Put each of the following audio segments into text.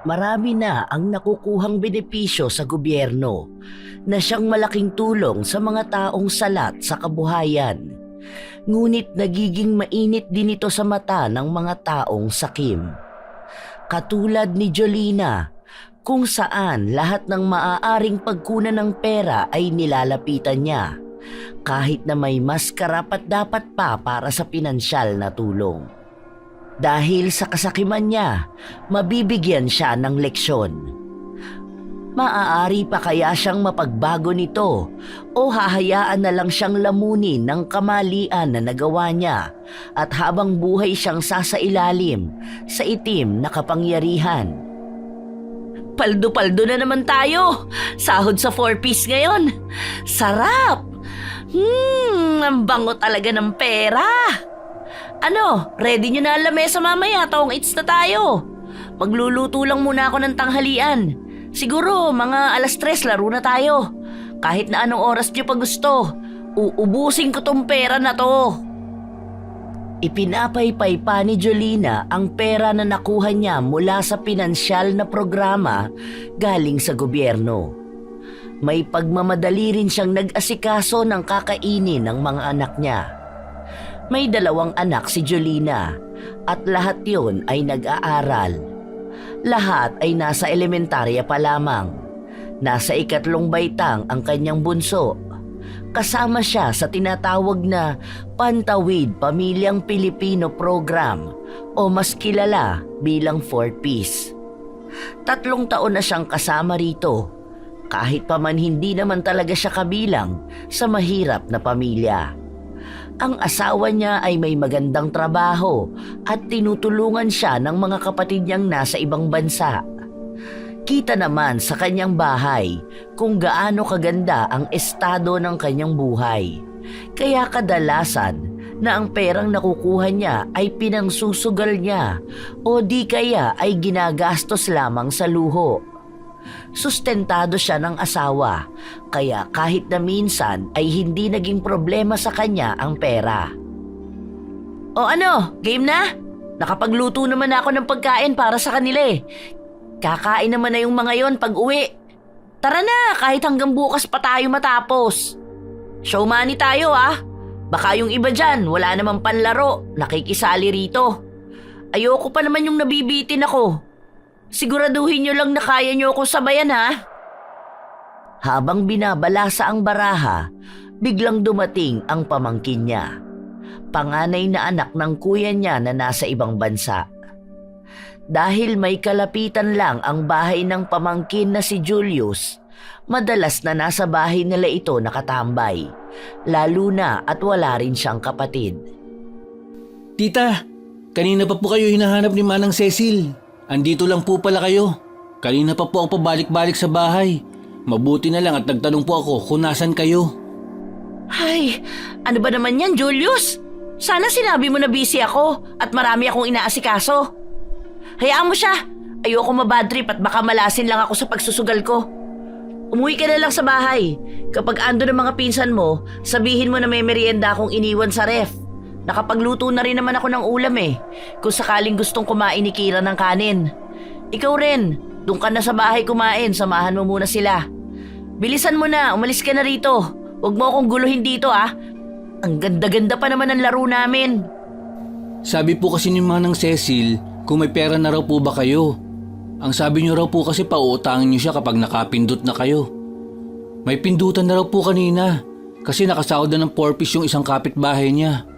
marami na ang nakukuhang benepisyo sa gobyerno na siyang malaking tulong sa mga taong salat sa kabuhayan. Ngunit nagiging mainit din ito sa mata ng mga taong sakim. Katulad ni Jolina, kung saan lahat ng maaaring pagkunan ng pera ay nilalapitan niya, kahit na may mas karapat-dapat pa para sa pinansyal na tulong. Dahil sa kasakiman niya, mabibigyan siya ng leksyon. Maaari pa kaya siyang mapagbago nito o hahayaan na lang siyang lamunin ng kamalian na nagawa niya at habang buhay siyang sasailalim sa itim na kapangyarihan? Paldo-paldo na naman tayo! Sahod sa 4-piece ngayon! Sarap! Ang bango talaga ng pera! Ano, ready nyo na ang lamesa mamaya, taong eats na tayo. Magluluto lang muna ako ng tanghalian. Siguro mga 3:00 laro na tayo. Kahit na anong oras nyo pa gusto, uubusin ko tong pera na to. Ipinapaypay pa ni Jolina ang pera na nakuha niya mula sa pinansyal na programa galing sa gobyerno. May pagmamadali rin siyang nag-asikaso ng kakainin ng mga anak niya. May 2 anak si Jolina at lahat yon ay nag-aaral. Lahat ay nasa elementarya pa lamang. Nasa 3 baitang ang kanyang bunso. Kasama siya sa tinatawag na Pantawid Pamilyang Pilipino Program o mas kilala bilang 4-piece. 3 taon na siyang kasama rito, kahit pa man hindi naman talaga siya kabilang sa mahirap na pamilya. Ang asawa niya ay may magandang trabaho at tinutulungan siya ng mga kapatid niyang nasa ibang bansa. Kita naman sa kanyang bahay kung gaano kaganda ang estado ng kanyang buhay. Kaya kadalasan na ang perang nakukuha niya ay pinangsusugal niya o di kaya ay ginagastos lamang sa luho. Sustentado siya ng asawa, kaya kahit na minsan ay hindi naging problema sa kanya ang pera. O ano, game na? Nakapagluto naman ako ng pagkain para sa kanila eh. Kakain naman na yung mga yon pag uwi. Tara na, kahit hanggang bukas pa tayo matapos. Show money tayo ah. Baka yung iba dyan, wala namang panlaro, nakikisali rito. Ayoko pa naman yung nabibitin ako. Siguraduhin nyo lang na kaya nyo ako sabayan ha. Habang binabalasa ang baraha, biglang dumating ang pamangkin niya. Panganay na anak ng kuya niya na nasa ibang bansa. Dahil may kalapitan lang ang bahay ng pamangkin na si Julius, madalas na nasa bahay nila ito nakatambay, lalo na at wala rin siyang kapatid. Tita, kanina pa po kayo hinahanap ni Manang Cecil. Andito lang po pala kayo. Kanina pa po ako pabalik-balik sa bahay. Mabuti na lang at nagtanong po ako kung nasan kayo. Ay, ano ba naman yan, Julius? Sana sinabi mo na busy ako at marami akong inaasikaso. Hayaan mo siya. Ayoko mabadtrip at baka malasin lang ako sa pagsusugal ko. Umuwi ka na lang sa bahay. Kapag ando ng mga pinsan mo, sabihin mo na may merienda akong iniwan sa ref. Nakapagluto na rin naman ako ng ulam eh, kung sakaling gustong kumain ni Kira ng kanin. Ikaw rin, doon ka na sa bahay kumain, samahan mo muna sila. Bilisan mo na, umalis ka na rito. Huwag mo akong guluhin dito ah. Ang ganda-ganda pa naman ng laro namin. Sabi po kasi ni Manang Cecil, kung may pera na raw po ba kayo. Ang sabi niyo raw po kasi pauutangin niyo siya kapag nakapindot na kayo. May pindutan na raw po kanina, kasi nakasahod na ng 4-piece yung isang kapitbahay niya.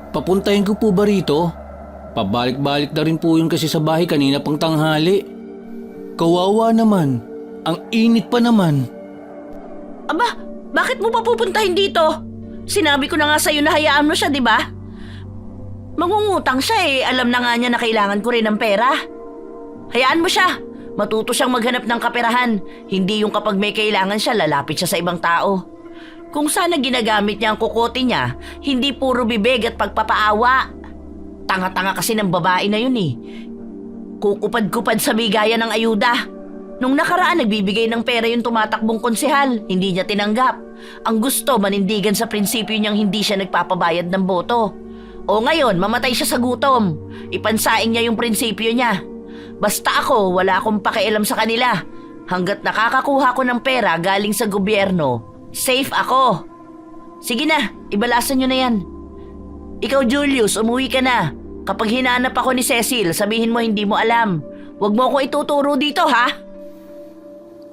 Papuntahin ko po ba rito? Pabalik-balik na rin po yun kasi sa bahay kanina pang tanghali. Kawawa naman. Ang init pa naman. Aba, bakit mo pa pupuntahin dito? Sinabi ko na nga sa'yo na hayaan mo siya, di ba? Mangungutang siya eh. Alam na nga niya na kailangan ko rin ng pera. Hayaan mo siya. Matuto siyang maghanap ng kaperahan. Hindi yung kapag may kailangan siya, lalapit siya sa ibang tao. Kung sana ginagamit niya ang kukote niya, hindi puro bibig at pagpapaawa. Tanga-tanga kasi ng babae na yun eh. Kukupad-kupad sa bigaya ng ayuda. Nung nakaraan nagbibigay ng pera yung tumatakbong konsehal, hindi niya tinanggap. Ang gusto manindigan sa prinsipyo niyang hindi siya nagpapabayad ng boto. O ngayon, mamatay siya sa gutom. Ipansaing niya yung prinsipyo niya. Basta ako, wala akong pakialam sa kanila. Hanggat nakakakuha ko ng pera galing sa gobyerno, safe ako. Sige na, ibalasan nyo na yan. Ikaw Julius, umuwi ka na. Kapag hinanap ako ni Cecil, sabihin mo hindi mo alam. Huwag mo ako ituturo dito, ha?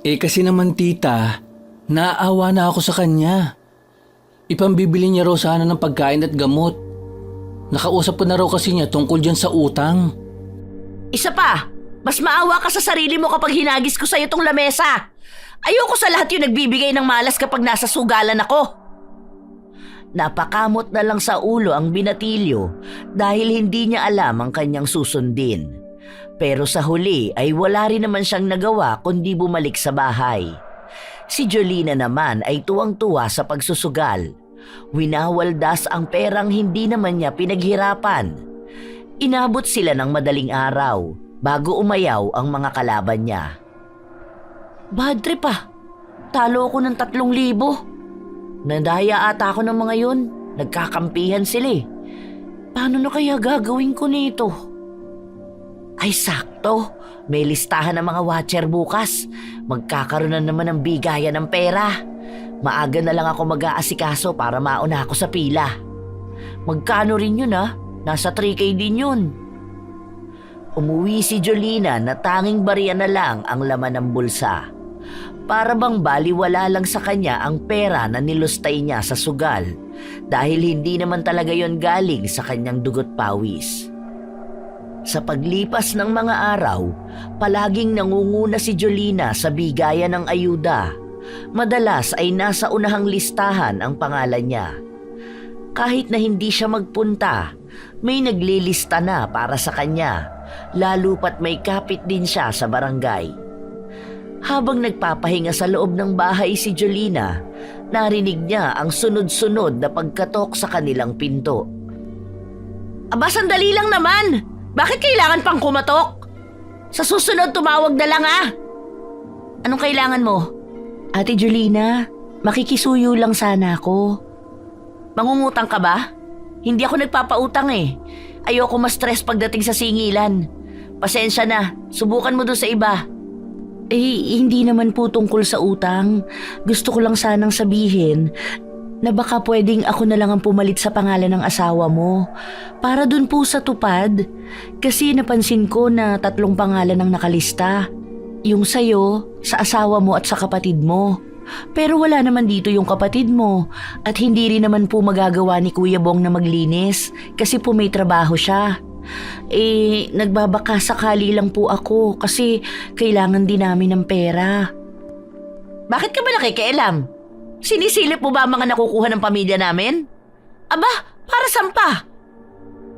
Kasi naman tita, naaawa na ako sa kanya. Ipambibili niya raw sana ng pagkain at gamot. Nakausap ko na raw kasi niya tungkol dyan sa utang. Isa pa, mas maawa ka sa sarili mo kapag hinagis ko sa'yo tong lamesa. Ayoko sa lahat yung nagbibigay ng malas kapag nasa sugalan ako. Napakamot na lang sa ulo ang binatilyo dahil hindi niya alam ang kanyang susundin. Pero sa huli ay wala rin naman siyang nagawa kundi bumalik sa bahay. Si Jolina naman ay tuwang-tuwa sa pagsusugal. Winawaldas ang perang hindi naman niya pinaghirapan. Inabot sila ng madaling araw bago umayaw ang mga kalaban niya. Bad trip ah. Talo ako ng 3,000. Nadaya ata ako ng mga yun. Nagkakampihan sila eh. Paano na kaya gagawin ko nito? Ay sakto, may listahan ng mga watcher bukas. Magkakaroon na naman ng bigayan ng pera. Maaga na lang ako mag-aasikaso para mauna ako sa pila. Magkano rin yun ah? Nasa 3K din yun. Umuwi si Jolina na tanging barya na lang ang laman ng bulsa. Para bang baliwala lang sa kanya ang pera na nilustay niya sa sugal dahil hindi naman talaga yon galing sa kanyang dugot pawis. Sa paglipas ng mga araw, palaging nangunguna si Jolina sa bigayan ng ayuda. Madalas ay nasa unahang listahan ang pangalan niya. Kahit na hindi siya magpunta, may naglilista na para sa kanya, lalo pat may kapit din siya sa barangay. Habang nagpapahinga sa loob ng bahay si Jolina, narinig niya ang sunod-sunod na pagkatok sa kanilang pinto. Aba, sandali lang naman! Bakit kailangan pang kumatok? Sa susunod tumawag na lang ah! Anong kailangan mo? Ate Jolina, makikisuyo lang sana ako. Mangungutang ka ba? Hindi ako nagpapautang eh. Ayoko ma-stress pagdating sa singilan. Pasensya na, subukan mo doon sa iba. Hindi naman po tungkol sa utang. Gusto ko lang sanang sabihin na baka pwedeng ako na lang ang pumalit sa pangalan ng asawa mo. Para dun po sa tupad. Kasi napansin ko na 3 pangalan ang nakalista. Yung sa'yo, sa asawa mo at sa kapatid mo. Pero wala naman dito yung kapatid mo. At hindi rin naman po magagawa ni Kuya Bong na maglinis kasi po may trabaho siya. Nagbabaka sakali lang po ako kasi kailangan din namin ng pera. Bakit ka ba nakikialam? Sinisilip mo ba ang mga nakukuha ng pamilya namin? Aba, para saan pa?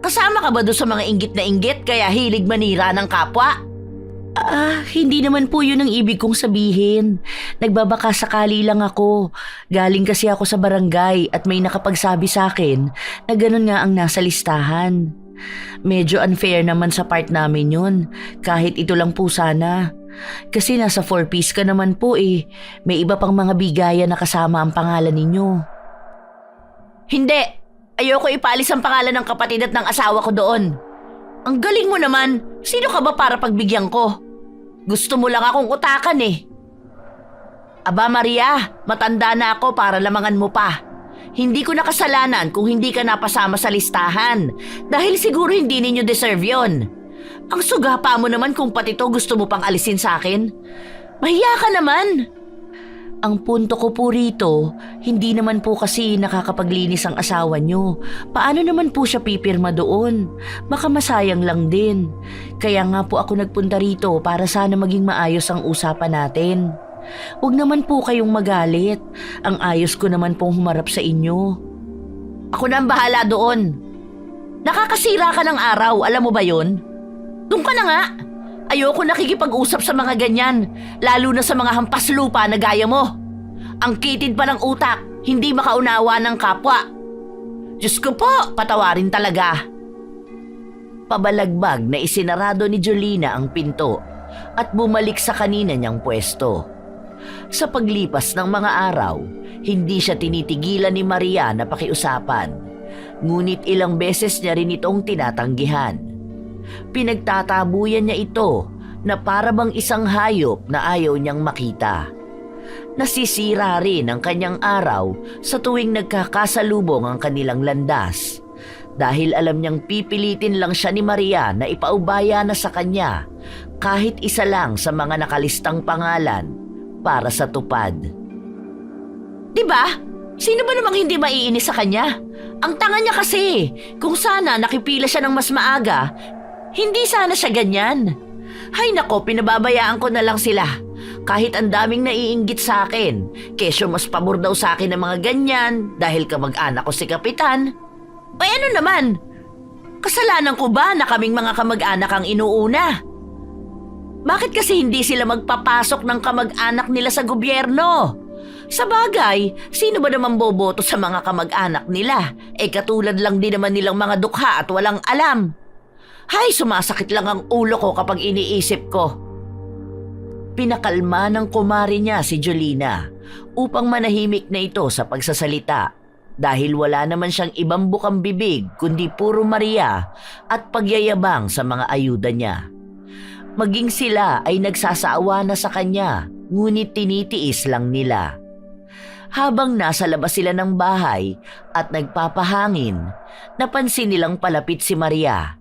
Kasama ka ba doon sa mga inggit na inggit kaya hilig manira ng kapwa? Hindi naman po yun ang ibig kong sabihin. Nagbabaka sakali lang ako. Galing kasi ako sa barangay at may nakapagsabi sa akin na ganun nga ang nasa listahan. Medyo unfair naman sa part namin yun, kahit ito lang po sana. Kasi nasa 4-piece ka naman po eh. May iba pang mga bigayan na kasama ang pangalan ninyo. Hindi! Ayoko ipalis ang pangalan ng kapatid at ng asawa ko doon. Ang galing mo naman! Sino ka ba para pagbigyan ko? Gusto mo lang akong utakan eh. Aba Maria, matanda na ako para lamangan mo pa. Hindi ko nakasalanan kung hindi ka napasama sa listahan dahil siguro hindi ninyo deserve yon. Ang sugapa mo naman kung pati to gusto mo pang alisin sa akin. Mahiya ka naman. Ang punto ko po rito, hindi naman po kasi nakakapaglinis ang asawa nyo. Paano naman po siya pipirma doon? Baka masayang lang din. Kaya nga po ako nagpunta rito para sana maging maayos ang usapan natin. Huwag naman po kayong magalit. Ang ayos ko naman pong humarap sa inyo. Ako na ang bahala doon. Nakakasira ka ng araw, alam mo ba yun? Doon ka na nga. Ayoko nakikipag-usap sa mga ganyan, lalo na sa mga hampas lupa na gaya mo. Ang kitid pa ng utak, hindi makaunawa ng kapwa. Diyos ko po, patawarin talaga. Pabalagbag na isinarado ni Jolina ang pinto at bumalik sa kanina niyang pwesto. Sa paglipas ng mga araw, hindi siya tinitigilan ni Maria na pakiusapan. Ngunit ilang beses niya rin itong tinatanggihan. Pinagtatabuyan niya ito na para bang isang hayop na ayaw niyang makita. Nasisira rin ang kanyang araw sa tuwing nagkakasalubong ang kanilang landas dahil alam niyang pipilitin lang siya ni Maria na ipaubaya na sa kanya kahit isa lang sa mga nakalistang pangalan para sa tupad. Diba? Sino ba namang hindi maiinis sa kanya? Ang tanga niya kasi. Kung sana nakipila siya ng mas maaga, hindi sana siya ganyan. Hay nako, pinababayaan ko na lang sila. Kahit ang daming naiinggit sa akin, kesyo mas pabor daw sa akin ng mga ganyan dahil kamag-anak ko si Kapitan. Ay ano naman? Kasalanan ko ba na kaming mga kamag-anak ang inuuna? Bakit kasi hindi sila magpapasok ng kamag-anak nila sa gobyerno? Sa bagay, sino ba naman boboto sa mga kamag-anak nila? Katulad lang din naman nilang mga dukha at walang alam. Hay, sumasakit lang ang ulo ko kapag iniisip ko. Pinakalma ng kumari niya si Jolina upang manahimik na ito sa pagsasalita dahil wala naman siyang ibang bukang bibig kundi puro Maria at pagyayabang sa mga ayuda niya. Maging sila ay nagsasaawa na sa kanya, ngunit tinitiis lang nila. Habang nasa labas sila ng bahay at nagpapahangin, napansin nilang palapit si Maria.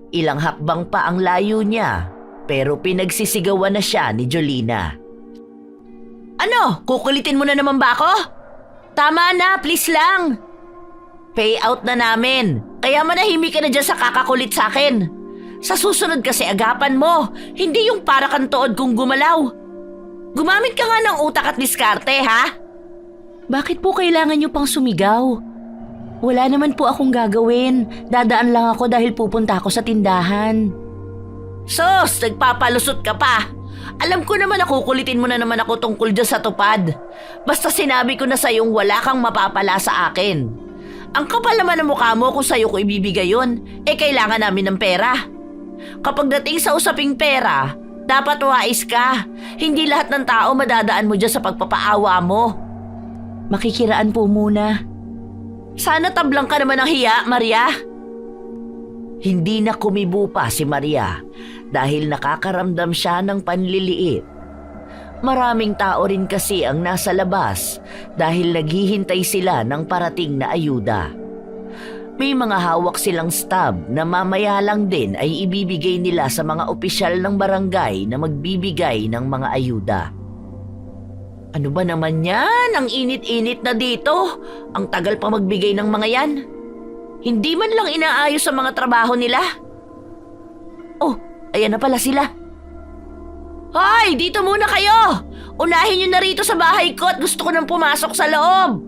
Ilang hakbang pa ang layo niya, pero pinagsisigawan na siya ni Jolina. Ano? Kukulitin mo na naman ba ako? Tama na, please lang. Payout na namin, kaya manahimik ka na dyan sa kakakulit sa akin. Sa susunod kasi agapan mo, hindi yung para kang tood kung gumalaw. Gumamit ka nga ng utak at diskarte, ha? Bakit po kailangan niyo pang sumigaw? Wala naman po akong gagawin. Dadaan lang ako dahil pupunta ako sa tindahan. Sos, nagpapalusot ka pa. Alam ko naman na kukulitin mo na naman ako tungkol dyan sa tupad. Basta sinabi ko na sa'yong wala kang mapapala sa akin. Ang kapal naman ng mukha mo kung sa'yo ko ibibigay yun, kailangan namin ng pera. Kapag dating sa usaping pera, dapat wais ka. Hindi lahat ng tao madadaan mo dyan sa pagpapaawa mo. Makikiraan po muna. Sana tablang ka naman ng hiya, Maria. Hindi na kumibo pa si Maria dahil nakakaramdam siya ng panliliit. Maraming tao rin kasi ang nasa labas dahil naghihintay sila ng parating na ayuda. May mga hawak silang stab na mamaya lang din ay ibibigay nila sa mga opisyal ng barangay na magbibigay ng mga ayuda. Ano ba naman yan? Ang init-init na dito. Ang tagal pa magbigay ng mga yan. Hindi man lang inaayos sa mga trabaho nila. Oh, ayan na pala sila. Hoy, dito muna kayo! Unahin nyo na rito sa bahay ko at gusto ko nang pumasok sa loob.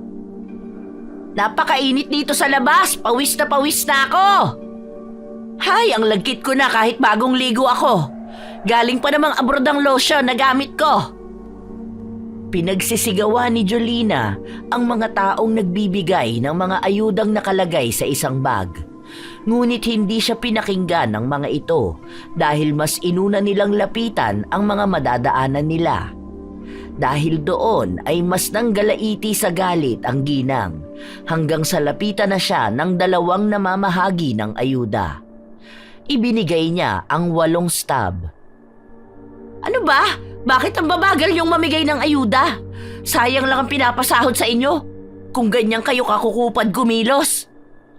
Napakainit dito sa labas. Pawis na ako. Hay, ang lagkit ko na kahit bagong ligo ako. Galing pa namang abroad ang lotion na gamit ko. Pinagsisigawan ni Jolina ang mga taong nagbibigay ng mga ayudang nakalagay sa isang bag. Ngunit hindi siya pinakinggan ng mga ito dahil mas inuna nilang lapitan ang mga madadaanan nila. Dahil doon ay mas nanggalaiti sa galit ang ginang hanggang sa lapitan na siya ng dalawang namamahagi ng ayuda. Ibinigay niya ang 8 stab. Ano ba? Bakit ang babagal yung mamigay ng ayuda? Sayang lang ang pinapasahod sa inyo. Kung ganyan kayo kakukupad kumilos.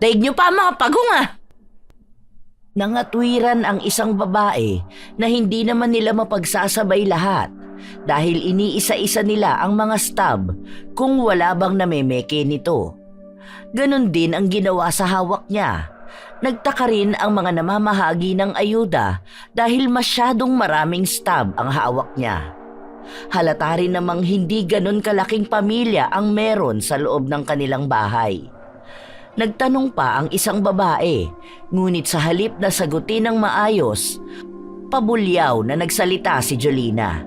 Daig nyo pa mga pagong ah. Nangatwiran ang isang babae na hindi naman nila mapagsasabay lahat dahil iniisa-isa nila ang mga stab kung wala bang namemeke nito. Ganon din ang ginawa sa hawak niya. Nagtaka rin ang mga namamahagi ng ayuda dahil masyadong maraming stab ang hawak niya. Halata rin namang hindi ganon kalaking pamilya ang meron sa loob ng kanilang bahay. Nagtanong pa ang isang babae, ngunit sa halip na sagutin ng maayos, pabulyaw na nagsalita si Jolina.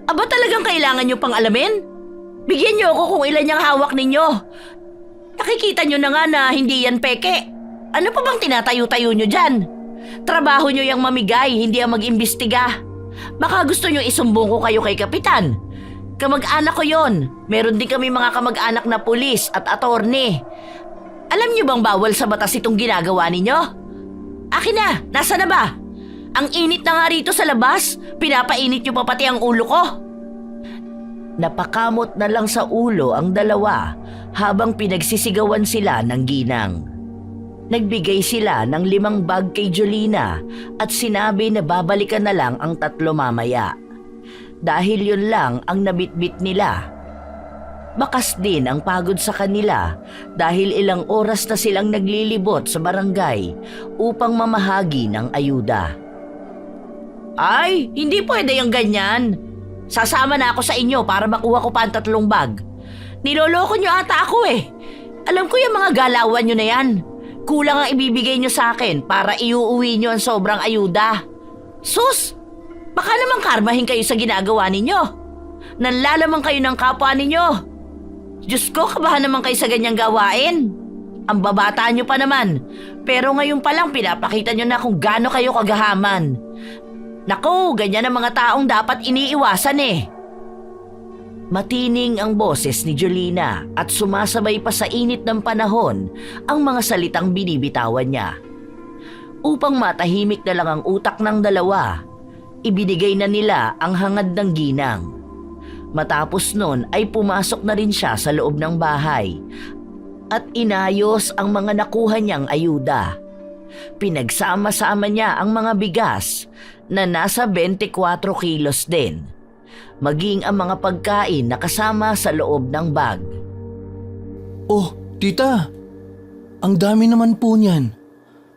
Aba talagang kailangan nyo pang alamin? Bigyan nyo ako kung ilan yung hawak ninyo. Nakikita nyo na nga na hindi yan peke. Ano pa bang tinatayo-tayo nyo dyan? Trabaho nyo yung mamigay, hindi ang mag-imbestiga. Baka gusto nyo isumbong ko kayo kay Kapitan. Kamag-anak ko yon. Meron din kami mga kamag-anak na pulis at attorney. Alam nyo bang bawal sa batas itong ginagawa ninyo? Akin na, nasa na ba? Ang init na nga rito sa labas. Pinapainit niyo pa pati ang ulo ko. Napakamot na lang sa ulo ang dalawa habang pinagsisigawan sila ng ginang. Nagbigay sila ng 5 bag kay Jolina at sinabi na babalikan na lang ang 3 mamaya. Dahil yun lang ang nabitbit nila. Bakas din ang pagod sa kanila dahil ilang oras na silang naglilibot sa barangay upang mamahagi ng ayuda. Ay, hindi pwede yung ganyan. Sasama na ako sa inyo para makuha ko pa ang 3 bag. Niloloko nyo ata ako eh. Alam ko yung mga galawan nyo na yan. Kulang ang ibibigay nyo sa akin para iuuwi nyo ang sobrang ayuda. Sus! Baka naman karmahin kayo sa ginagawa ninyo. Nanlalaman kayo ng kapwa ninyo. Diyos ko, kabahan naman kayo sa ganyang gawain. Ang babata nyo pa naman. Pero ngayon pa lang pinapakita nyo na kung gaano kayo kagahaman. Naku, ganyan ang mga taong dapat iniiwasan eh. Matining ang boses ni Jolina at sumasabay pa sa init ng panahon ang mga salitang binibitawan niya. Upang matahimik na lang ang utak ng dalawa, ibinigay na nila ang hangad ng ginang. Matapos nun ay pumasok na rin siya sa loob ng bahay at inayos ang mga nakuha niyang ayuda. Pinagsama-sama niya ang mga bigas na nasa 24 kilos din, maging ang mga pagkain na kasama sa loob ng bag. Oh, tita, ang dami naman po niyan.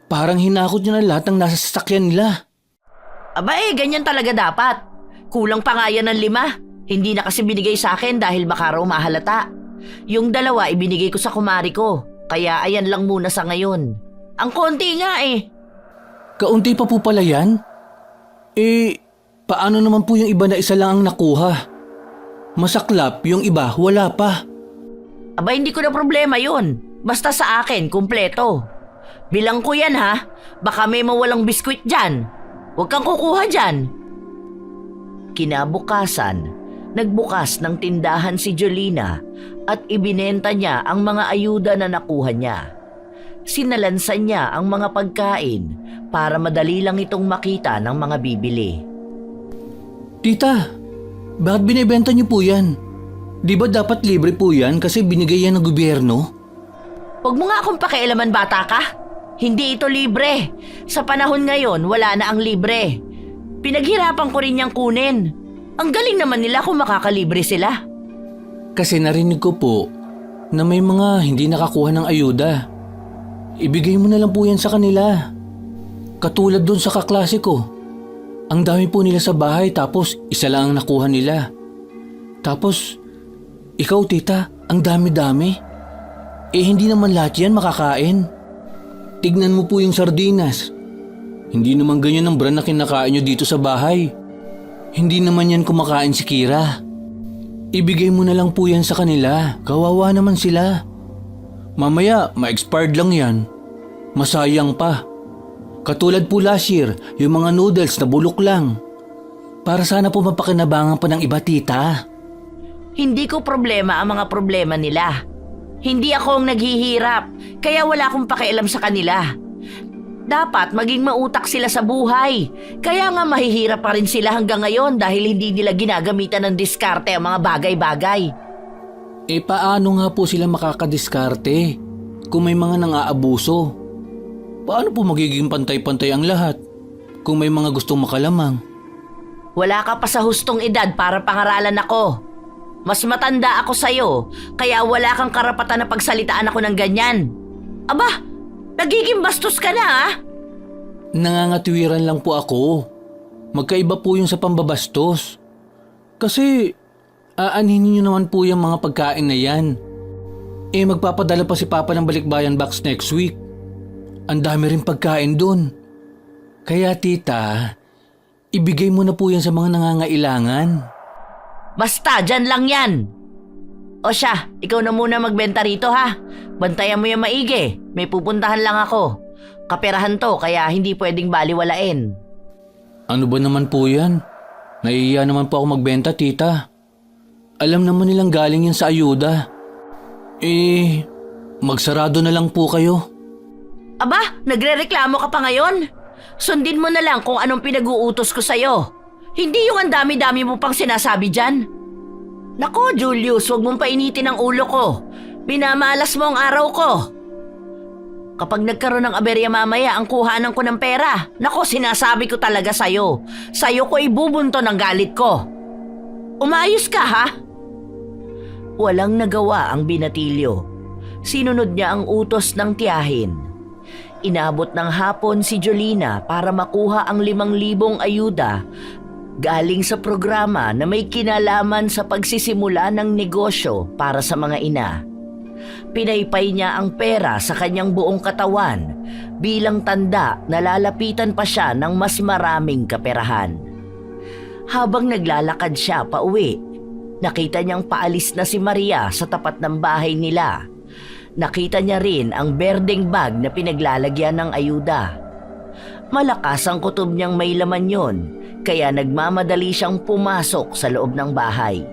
Parang hinakot niyo na lahat ng nasa sasakyan nila. Aba ganyan talaga dapat. Kulang pa nga yan ng 5. Hindi na kasi binigay sa akin dahil baka raw mahalata. Yung 2 ibinigay ko sa kumari ko, kaya ayan lang muna sa ngayon. Ang konti nga eh. Kaunti pa po pala yan? Paano naman po yung iba na isa lang ang nakuha? Masaklap, yung iba wala pa. Aba hindi ko na problema yun. Basta sa akin, kumpleto. Bilang ko yan ha, baka may mawalang biskwit dyan. Huwag kang kukuha dyan. Kinabukasan, nagbukas ng tindahan si Jolina at ibinenta niya ang mga ayuda na nakuha niya. Sinalansan niya ang mga pagkain para madali lang itong makita ng mga bibili. Tita, bakit binibenta niyo po yan? Di ba dapat libre po yan kasi binigay yan ng gobyerno? Huwag mo nga akong pakialaman, bata ka. Hindi ito libre. Sa panahon ngayon, wala na ang libre. Pinaghirapan ko rin niyang kunin. Ang galing naman nila kung makakalibre sila. Kasi narinig ko po na may mga hindi nakakuha ng ayuda. Ibigay mo na lang po yan sa kanila. Katulad doon sa kaklase ko. Ang dami po nila sa bahay tapos isa lang ang nakuha nila. Tapos, ikaw tita, ang dami-dami. Hindi naman lahat yan makakain. Tignan mo po yung sardinas. Hindi naman ganyan ang brand na kinakain nyo dito sa bahay. Hindi naman yan kumakain si Kira. Ibigay mo na lang po yan sa kanila. Kawawa naman sila. Mamaya, ma-expired lang yan. Masayang pa. Katulad po last year, yung mga noodles na bulok lang. Para sana po mapakinabangan pa ng iba, tita. Hindi ko problema ang mga problema nila. Hindi ako ang naghihirap, kaya wala akong pakialam sa kanila. Dapat maging mautak sila sa buhay. Kaya nga mahihirap pa rin sila hanggang ngayon dahil hindi nila ginagamitan ng diskarte ang mga bagay-bagay. Paano nga po sila makakadiskarte kung may mga nang-aabuso? Paano po magiging pantay-pantay ang lahat kung may mga gustong makalamang? Wala ka pa sa hustong edad para pangaralan ako. Mas matanda ako sa'yo, kaya wala kang karapatan na pagsalitaan ako ng ganyan. Aba, nagiging bastos ka na ah. Nangangatwiran lang po ako. Magkaiba po yun sa pambabastos. Kasi aanhin niyo naman po yung mga pagkain na yan. Magpapadala pa si Papa ng balikbayan box next week. Ang dami rin pagkain dun. Kaya tita, ibigay mo na po yan sa mga nangangailangan. Basta, dyan lang yan. O siya, ikaw na muna magbenta rito ha. Bantayan mo yung maigi. May pupuntahan lang ako. Kaperahan to, kaya hindi pwedeng baliwalain. Ano ba naman po yan? Nahihiya naman po ako magbenta, tita. Alam naman nilang galing yan sa ayuda. Magsarado na lang po kayo. Aba, nagrereklamo ka pa ngayon? Sundin mo na lang kung anong pinag-uutos ko sa'yo. Hindi yung ang dami-dami mo pang sinasabi dyan. Nako, Julius, huwag mong painitin ang ulo ko. Minamalas mo ang araw ko. Kapag nagkaroon ng aberya mamaya ang kuhanan ko ng pera, nako, sinasabi ko talaga sa'yo. Sa'yo ko ibubunto ng galit ko. Umayos ka, ha? Walang nagawa ang binatilyo. Sinunod niya ang utos ng tiyahin. Inabot ng hapon si Jolina para makuha ang 5,000 ayuda galing sa programa na may kinalaman sa pagsisimula ng negosyo para sa mga ina. Pinaypay niya ang pera sa kanyang buong katawan bilang tanda na lalapitan pa siya ng mas maraming kaperahan. Habang naglalakad siya pauwi, nakita niyang paalis na si Maria sa tapat ng bahay nila. Nakita niya rin ang berdeng bag na pinaglalagyan ng ayuda. Malakas ang kutob niyang may laman yon, kaya nagmamadali siyang pumasok sa loob ng bahay.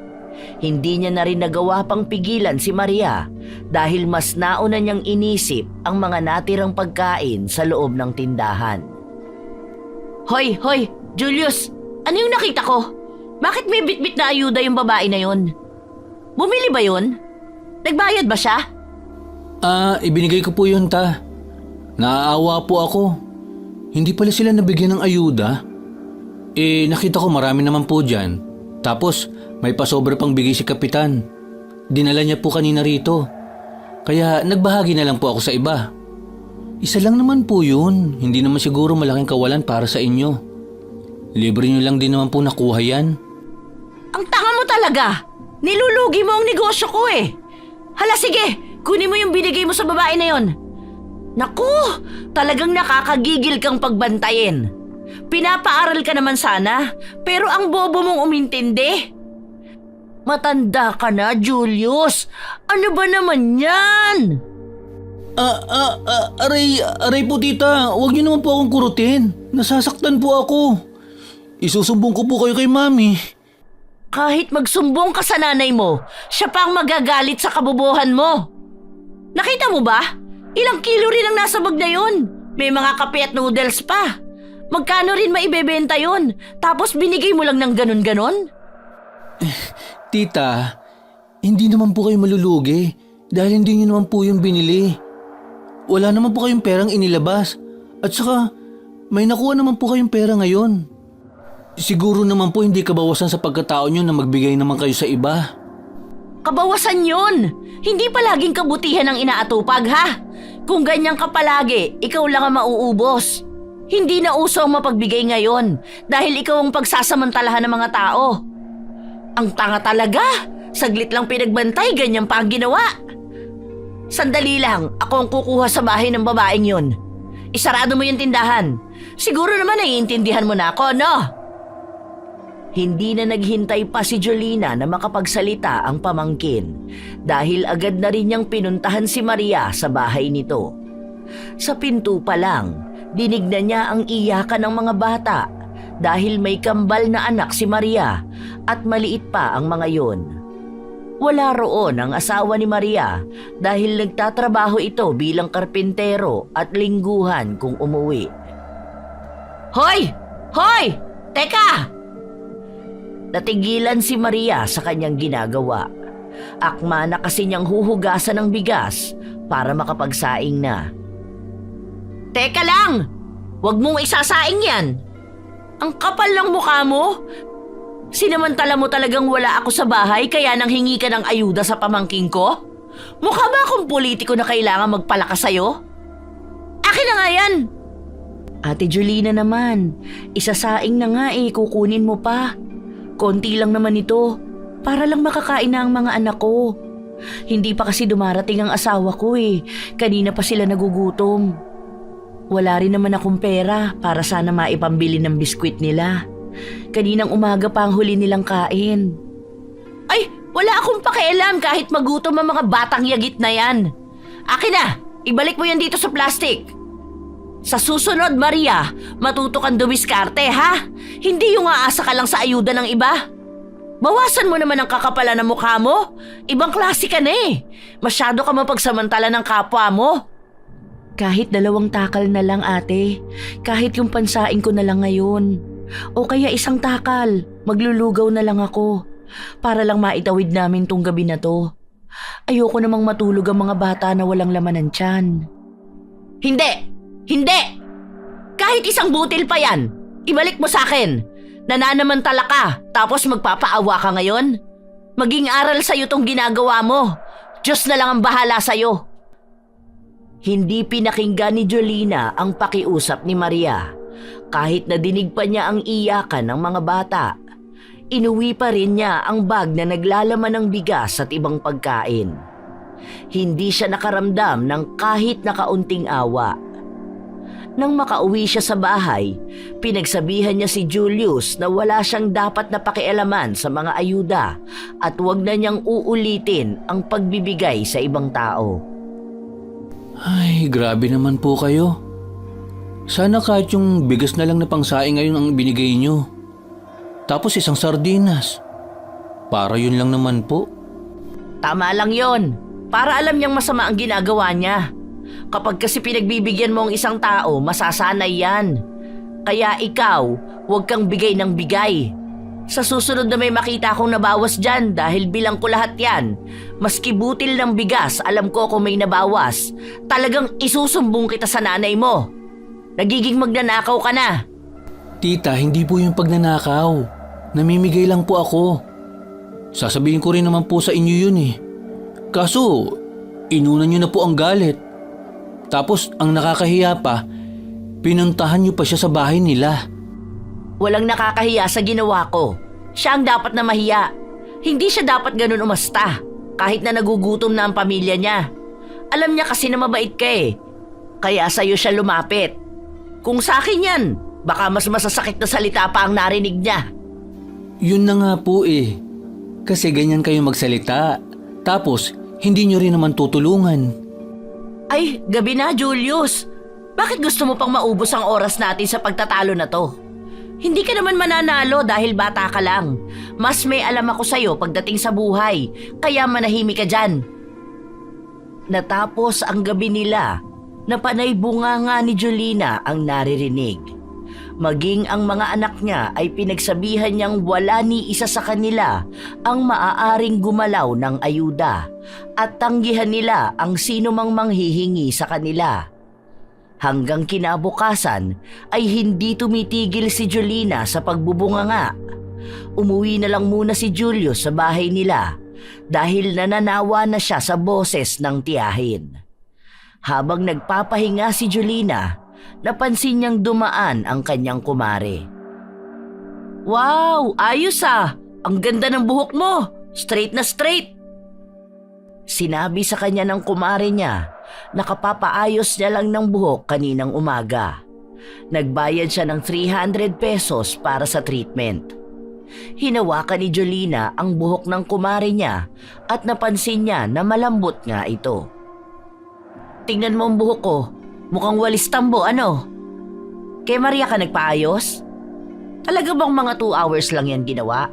Hindi niya na rin nagawa pang pigilan si Maria dahil mas nauna niyang inisip ang mga natirang pagkain sa loob ng tindahan. Hoy, Julius! Ano yung nakita ko? Bakit may bitbit na ayuda yung babae na yon? Bumili ba yon? Nagbayad ba siya? Ibinigay ko po yun, ta. Naaawa po ako. Hindi pala sila nabigyan ng ayuda. Nakita ko marami naman po dyan. Tapos, may pasobra pang bigay si Kapitan. Dinala niya po kanina rito. Kaya nagbahagi na lang po ako sa iba. Isa lang naman po yun. Hindi naman siguro malaking kawalan para sa inyo. Libre niyo lang din naman po nakuha yan. Ang tanga mo talaga! Nilulugi mo ang negosyo ko eh! Hala sige, kunin mo yung binigay mo sa babae na yon. Naku, talagang nakakagigil kang pagbantayin. Pinapaaral ka naman sana, pero ang bobo mong umintindi. Matanda ka na, Julius. Ano ba naman yan? Aray po, tita. Huwag niyo naman po akong kurutin. Nasasaktan po ako. Isusumbong ko po kayo kay Mami. Kahit magsumbong ka sa nanay mo, siya pa ang magagalit sa kabubuhan mo. Nakita mo ba? Ilang kilo rin ang nasa bag na yun. May mga kape at noodles pa. Magkano rin maibebenta yun? Tapos binigay mo lang ng ganon-ganon? Tita, hindi naman po kayo malulugi dahil hindi niyo naman po yung binili. Wala naman po kayong perang inilabas. At saka, may nakuha naman po kayong pera ngayon. Siguro naman po hindi kabawasan sa pagkatao niyo na magbigay naman kayo sa iba. Kabawasan yun! Hindi palaging kabutihan ang inaatupag, ha? Kung ganyan ka palagi, ikaw lang ang mauubos. Hindi na uso ang mapagbigay ngayon dahil ikaw ang pagsasamantalahan ng mga tao. Ang tanga talaga! Saglit lang pinagbantay, ganyan pa ang ginawa. Sandali lang, ako ang kukuha sa bahay ng babaeng yun. Isarado mo yung tindahan. Siguro naman naiintindihan mo na ako, no? Hindi na naghintay pa si Jolina na makapagsalita ang pamangkin dahil agad na rin niyang pinuntahan si Maria sa bahay nito. Sa pinto pa lang, dinig na niya ang iyakan ng mga bata dahil may kambal na anak si Maria at maliit pa ang mga yon. Wala roon ang asawa ni Maria dahil nagtatrabaho ito bilang karpintero at lingguhan kung umuwi. Hoy! Hoy! Teka! Natigilan si Maria sa kanyang ginagawa. Akma na kasi niyang huhugasan ng bigas para makapagsaing na. Teka lang! Huwag mong isasaing yan! Ang kapal ng mukha mo! Sinamantala mo talagang wala ako sa bahay kaya nang hingi ka ng ayuda sa pamangking ko? Mukha ba akong politiko na kailangan magpalakas sa'yo? Akin na nga yan! Ate Jolina naman, isasaing na nga kukunin mo pa. Konti lang naman ito, para lang makakain na ang mga anak ko. Hindi pa kasi dumarating ang asawa ko kanina pa sila nagugutom. Wala rin naman akong pera para sana maipambili ng biskwit nila. Kaninang umaga pa ang huli nilang kain. Ay, wala akong pakialam kahit magutom ang mga batang yagit na yan. Akin na, ibalik mo yan dito sa plastic. Sa susunod, Maria, matuto kang dumiskarte, ha? Hindi yung aasa ka lang sa ayuda ng iba. Bawasan mo naman ang kakapalan ng mukha mo. Ibang klase ka na Masyado ka mapagsamantala ng kapwa mo. Kahit 2 takal na lang ate, kahit yung pansaing ko na lang ngayon. O kaya 1 takal, maglulugaw na lang ako. Para lang maitawid namin tong gabi na to. Ayoko namang matulog ang mga bata na walang laman ng tiyan. Hindi! Hindi! Kahit 1 butil pa yan, ibalik mo sa akin. Nananamantala ka, tapos magpapaawa ka ngayon? Maging aral sa'yo tong ginagawa mo. Diyos na lang ang bahala sa'yo. Hindi pinakinggan ni Jolina ang pakiusap ni Maria. Kahit nadinig pa niya ang iyakan ng mga bata, inuwi pa rin niya ang bag na naglalaman ng bigas at ibang pagkain. Hindi siya nakaramdam ng kahit na kaunting awa. Nang makauwi siya sa bahay, pinagsabihan niya si Julius na wala siyang dapat na pakialaman sa mga ayuda at huwag na niyang uulitin ang pagbibigay sa ibang tao. Ay, grabe naman po kayo. Sana kahit yung bigas na lang na pangsaing ngayon ang binigay nyo. Tapos 1 sardinas. Para yun lang naman po. Tama lang yon. Para alam niyang masama ang ginagawa niya. Kapag kasi pinagbibigyan mo ang isang tao, masasanay yan. Kaya ikaw, huwag kang bigay ng bigay. Sa susunod na may makita akong nabawas dyan dahil bilang ko lahat yan, maski butil ng bigas, alam ko kung may nabawas, talagang isusumbong kita sa nanay mo. Nagiging magnanakaw ka na. Tita, hindi po yung pagnanakaw. Namimigay lang po ako. Sasabihin ko rin naman po sa inyo yun eh. Kaso, inunan nyo na po ang galit. Tapos, ang nakakahiya pa, pinuntahan nyo pa siya sa bahay nila. Walang nakakahiya sa ginawa ko. Siya ang dapat na mahiya. Hindi siya dapat ganun umasta, kahit na nagugutom na ang pamilya niya. Alam niya kasi na mabait ka eh. Kaya sa'yo siya lumapit. Kung sa akin yan, baka mas masasakit na salita pa ang narinig niya. Yun na nga po eh. Kasi ganyan kayo magsalita. Tapos, hindi nyo rin naman tutulungan. Ay, gabi na, Julius. Bakit gusto mo pang maubos ang oras natin sa pagtatalo na to? Hindi ka naman mananalo dahil bata ka lang. Mas may alam ako sa'yo pagdating sa buhay, kaya manahimik ka dyan. Natapos ang gabi nila, na panay bunganga ni Jolina ang naririnig. Maging ang mga anak niya ay pinagsabihan niyang wala ni isa sa kanila ang maaaring gumalaw ng ayuda at tanggihan nila ang sino mang manghihingi sa kanila. Hanggang kinabukasan ay hindi tumitigil si Jolina sa pagbubunganga. Umuwi na lang muna si Julius sa bahay nila dahil nananawa na siya sa boses ng tiyahin. Habang nagpapahinga si Jolina, napansin niyang dumaan ang kanyang kumare. Wow! Ayos ah! Ang ganda ng buhok mo! Straight na straight! Sinabi sa kanya ng kumare niya na kapapaayos niya lang ng buhok kaninang umaga. Nagbayad siya ng 300 pesos para sa treatment. Hinawakan ni Jolina ang buhok ng kumare niya at napansin niya na malambot nga ito. Tingnan mo ang buhok ko. Mukhang walis tambo, ano? Kay Maria ka nagpaayos? Talaga bang mga 2 hours lang yan ginawa?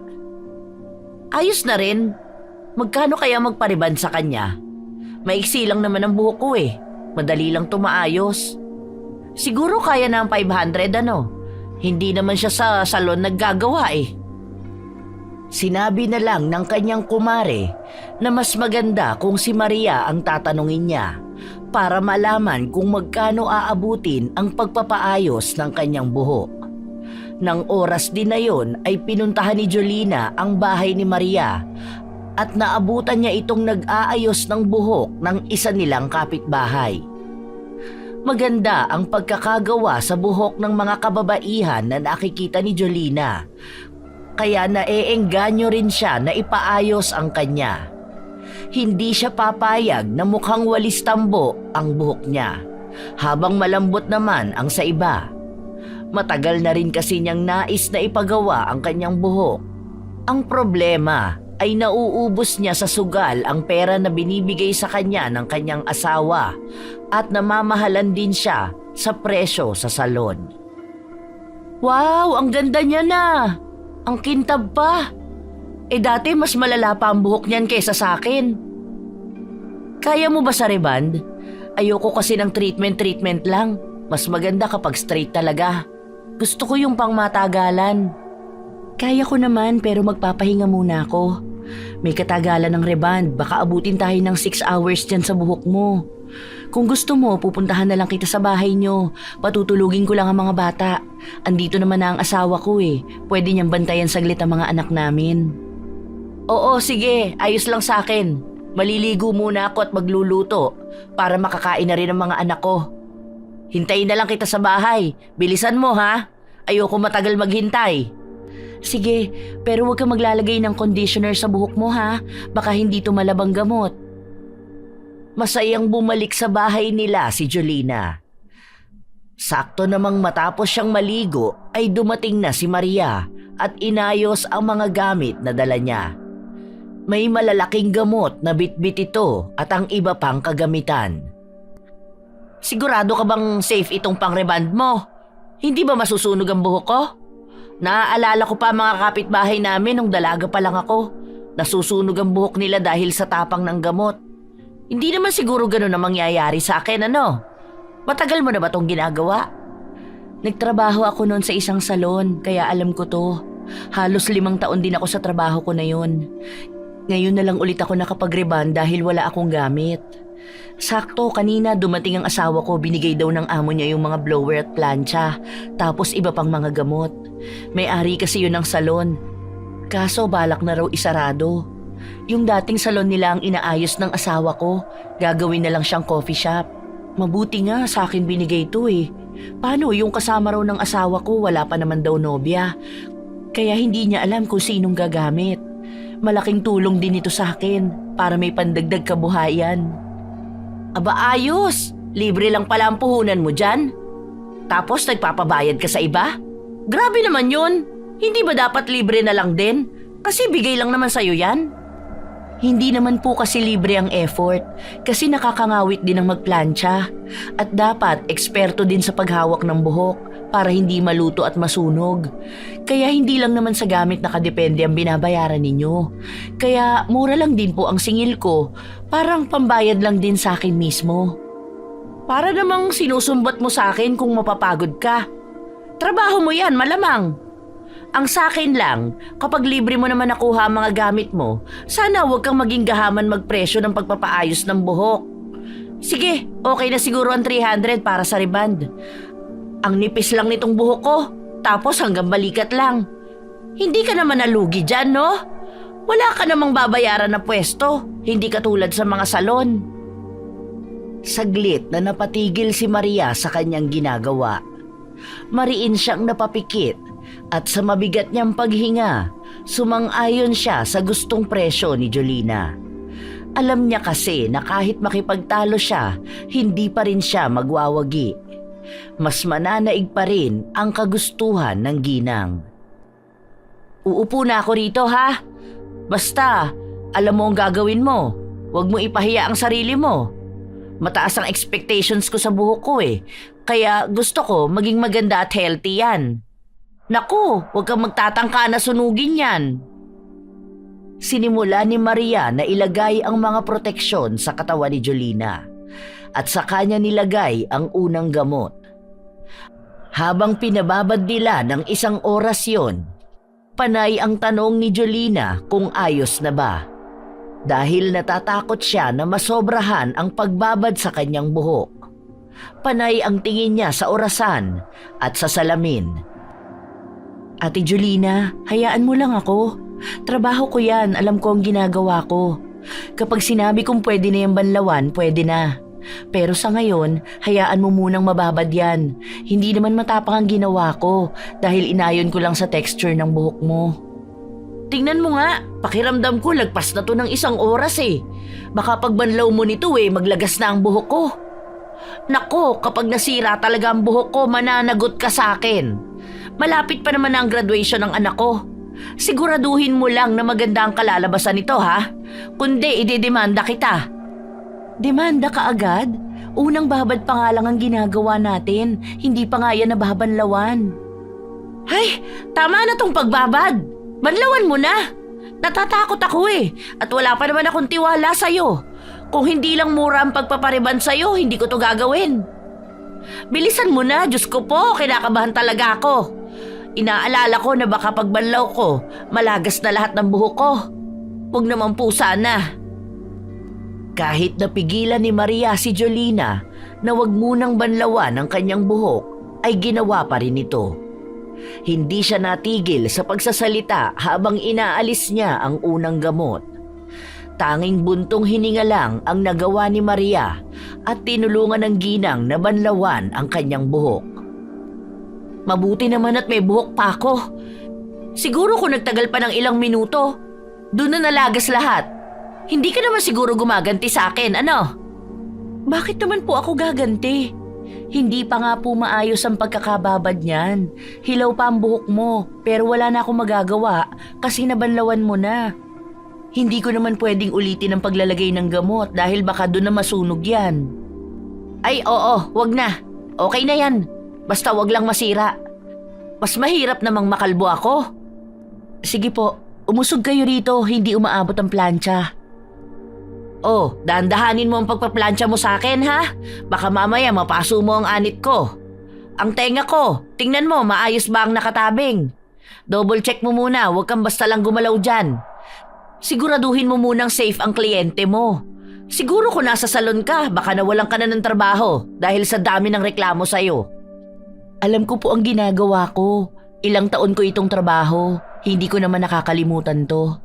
Ayos na rin. Magkano kaya magpariban sa kanya? Maiksi lang naman ang buhok ko eh. Madali lang tumaayos. Siguro kaya na ang 500 ano? Hindi naman siya sa salon naggagawa eh. Sinabi na lang ng kanyang kumare na mas maganda kung si Maria ang tatanungin niya para malaman kung magkano aabutin ang pagpapaayos ng kanyang buhok. Nang oras din na yon ay pinuntahan ni Jolina ang bahay ni Maria at naabutan niya itong nag-aayos ng buhok ng isa nilang kapitbahay. Maganda ang pagkakagawa sa buhok ng mga kababaihan na nakikita ni Jolina, kaya naeengganyo rin siya na ipaayos ang kanya. Hindi siya papayag na mukhang walis tambo ang buhok niya, habang malambot naman ang sa iba. Matagal na rin kasi niyang nais na ipagawa ang kanyang buhok. Ang problema ay nauubos niya sa sugal ang pera na binibigay sa kanya ng kanyang asawa at namamahalan din siya sa presyo sa salon. Wow, ang ganda niya na! Ang kintab pa! Dati mas malala pa ang buhok niyan kaysa sa akin. Kaya mo ba sa reband? Ayoko kasi ng treatment lang. Mas maganda kapag straight talaga. Gusto ko yung pangmatagalan. Kaya ko naman pero magpapahinga muna ako. May katagalan ng reband, baka abutin tayo ng 6 hours dyan sa buhok mo. Kung gusto mo, pupuntahan na lang kita sa bahay nyo. Patutulugin ko lang ang mga bata. Andito naman na ang asawa ko eh. Pwede niyang bantayan saglit ang mga anak namin. Oo, sige. Ayos lang sa akin. Maliligo muna ako at magluluto para makakain na rin ang mga anak ko. Hintayin na lang kita sa bahay. Bilisan mo ha. Ayoko matagal maghintay. Sige, pero huwag kang maglalagay ng conditioner sa buhok mo ha. Baka hindi tumalabang gamot. Masayang bumalik sa bahay nila si Jolina. Sakto namang matapos siyang maligo ay dumating na si Maria at inayos ang mga gamit na dala niya. May malalaking gamot na bitbit ito at ang iba pang kagamitan. Sigurado ka bang safe itong pang-reband mo? Hindi ba masusunog ang buhok ko? Naaalala ko pa mga kapitbahay namin nung dalaga pa lang ako. Nasusunog ang buhok nila dahil sa tapang ng gamot. Hindi naman siguro ganun ang mangyayari sa akin, ano? Matagal mo na ba tong ginagawa? Nagtrabaho ako noon sa isang salon, kaya alam ko to. Halos 5 taon din ako sa trabaho ko na yun. Ngayon na lang ulit ako nakapag-reband dahil wala akong gamit. Sakto, kanina dumating ang asawa ko, binigay daw ng amo niya yung mga blower at plancha, tapos iba pang mga gamot. May-ari kasi yun ng salon. Kaso balak na raw isarado. Yung dating salon nila ang inaayos ng asawa ko, gagawin na lang siyang coffee shop. Mabuti nga sa akin binigay ito eh. Paano yung kasama raw ng asawa ko, wala pa naman daw nobya. Kaya hindi niya alam kung sinong gagamit. Malaking tulong din ito sa akin para may pandagdag kabuhayan. Aba ayos, libre lang pala ang puhunan mo dyan. Tapos nagpapabayad ka sa iba? Grabe naman yun. Hindi ba dapat libre na lang din? Kasi bigay lang naman sa'yo yan. Hindi naman po kasi libre ang effort kasi nakakangawit din ang magplantsa at dapat eksperto din sa paghawak ng buhok para hindi maluto at masunog. Kaya hindi lang naman sa gamit nakadepende ang binabayaran ninyo. Kaya mura lang din po ang singil ko, parang pambayad lang din sa akin mismo. Para namang sinusumbat mo sa akin kung mapapagod ka. Trabaho mo yan, malamang. Ang sakin lang, kapag libre mo naman nakuha ang mga gamit mo, sana huwag kang maging gahaman magpresyo ng pagpapaayos ng buhok. Sige, okay na siguro ang 300 para sa reband. Ang nipis lang nitong buhok ko, tapos hanggang balikat lang. Hindi ka naman nalugi dyan, no? Wala ka namang babayaran na pwesto, hindi katulad sa mga salon. Saglit na napatigil si Maria sa kanyang ginagawa. Mariin siyang napapikit. At sa mabigat niyang paghinga, sumang-ayon siya sa gustong presyo ni Jolina. Alam niya kasi na kahit makipagtalo siya, hindi pa rin siya magwawagi. Mas mananaig pa rin ang kagustuhan ng ginang. Uupo na ako rito ha. Basta, alam mo ang gagawin mo. Huwag mo ipahiya ang sarili mo. Mataas ang expectations ko sa buhok ko eh. Kaya gusto ko maging maganda at healthy yan. Naku, huwag kang magtatangka na sunugin yan. Sinimula ni Maria na ilagay ang mga proteksyon sa katawan ni Jolina at sa kanya nilagay ang unang gamot. Habang pinababad nila ng 1 oras yon, panay ang tanong ni Jolina kung ayos na ba. Dahil natatakot siya na masobrahan ang pagbabad sa kanyang buhok. Panay ang tingin niya sa orasan at sa salamin. Ate Jolina, hayaan mo lang ako. Trabaho ko yan, alam ko ang ginagawa ko. Kapag sinabi kong pwede na yung banlawan, pwede na. Pero sa ngayon, hayaan mo munang mababad yan. Hindi naman matapang ang ginawa ko dahil inayon ko lang sa texture ng buhok mo. Tingnan mo nga, pakiramdam ko lagpas na to ng 1 oras eh. Baka pag banlaw mo nito maglagas na ang buhok ko. Nako, kapag nasira talaga ang buhok ko, mananagot ka sa akin. Malapit pa naman na ang graduation ng anak ko. Siguraduhin mo lang na maganda ang kalalabasan nito ha. Kundi idedemanda kita. Demanda ka agad? Unang babad pa nga lang ang ginagawa natin. Hindi pa nga yan nababanlawan. Ay, tama na tong pagbabad. Banlawan mo na. Natatakot ako eh. At wala pa naman akong tiwala sa'yo. Kung hindi lang mura ang pagpapariban sa'yo, hindi ko to gagawin. Bilisan mo na, Diyos ko po, kinakabahan talaga ako. Inaalala ko na baka pagbanlaw ko, malagas na lahat ng buhok ko. Huwag naman po sana. Kahit napigilan ni Maria si Jolina na wag munang banlawan ang kanyang buhok, ay ginawa pa rin ito. Hindi siya natigil sa pagsasalita habang inaalis niya ang unang gamot. Tanging buntong hininga lang ang nagawa ni Maria at tinulungan ng ginang na banlawan ang kanyang buhok. Mabuti naman at may buhok pa ako. Siguro kung nagtagal pa ng ilang minuto, doon na nalagas lahat. Hindi ka naman siguro gumaganti sa akin, ano? Bakit naman po ako gaganti? Hindi pa nga po maayos ang pagkakababad niyan. Hilaw pa ang buhok mo, pero wala na akong magagawa kasi nabanlawan mo na. Hindi ko naman pwedeng ulitin ang paglalagay ng gamot dahil baka doon na masunog yan. Ay oo, wag na. Okay na yan. Basta wag lang masira. Mas mahirap namang makalbo ako. Sige po, umusog kayo rito, hindi umaabot ang plancha. Oh, dahan-dahanin mo ang pagpaplantsa mo sa akin ha? Baka mamaya mapaso mo ang anit ko. Ang tenga ko, tingnan mo maayos ba ang nakatabing? Double check mo muna, huwag kang basta lang gumalaw dyan. Siguraduhin mo munang safe ang kliyente mo. Siguro kung nasa salon ka, baka nawalan ka na ng trabaho dahil sa dami ng reklamo sa'yo. Alam ko po ang ginagawa ko. Ilang taon ko itong trabaho. Hindi ko naman nakakalimutan to.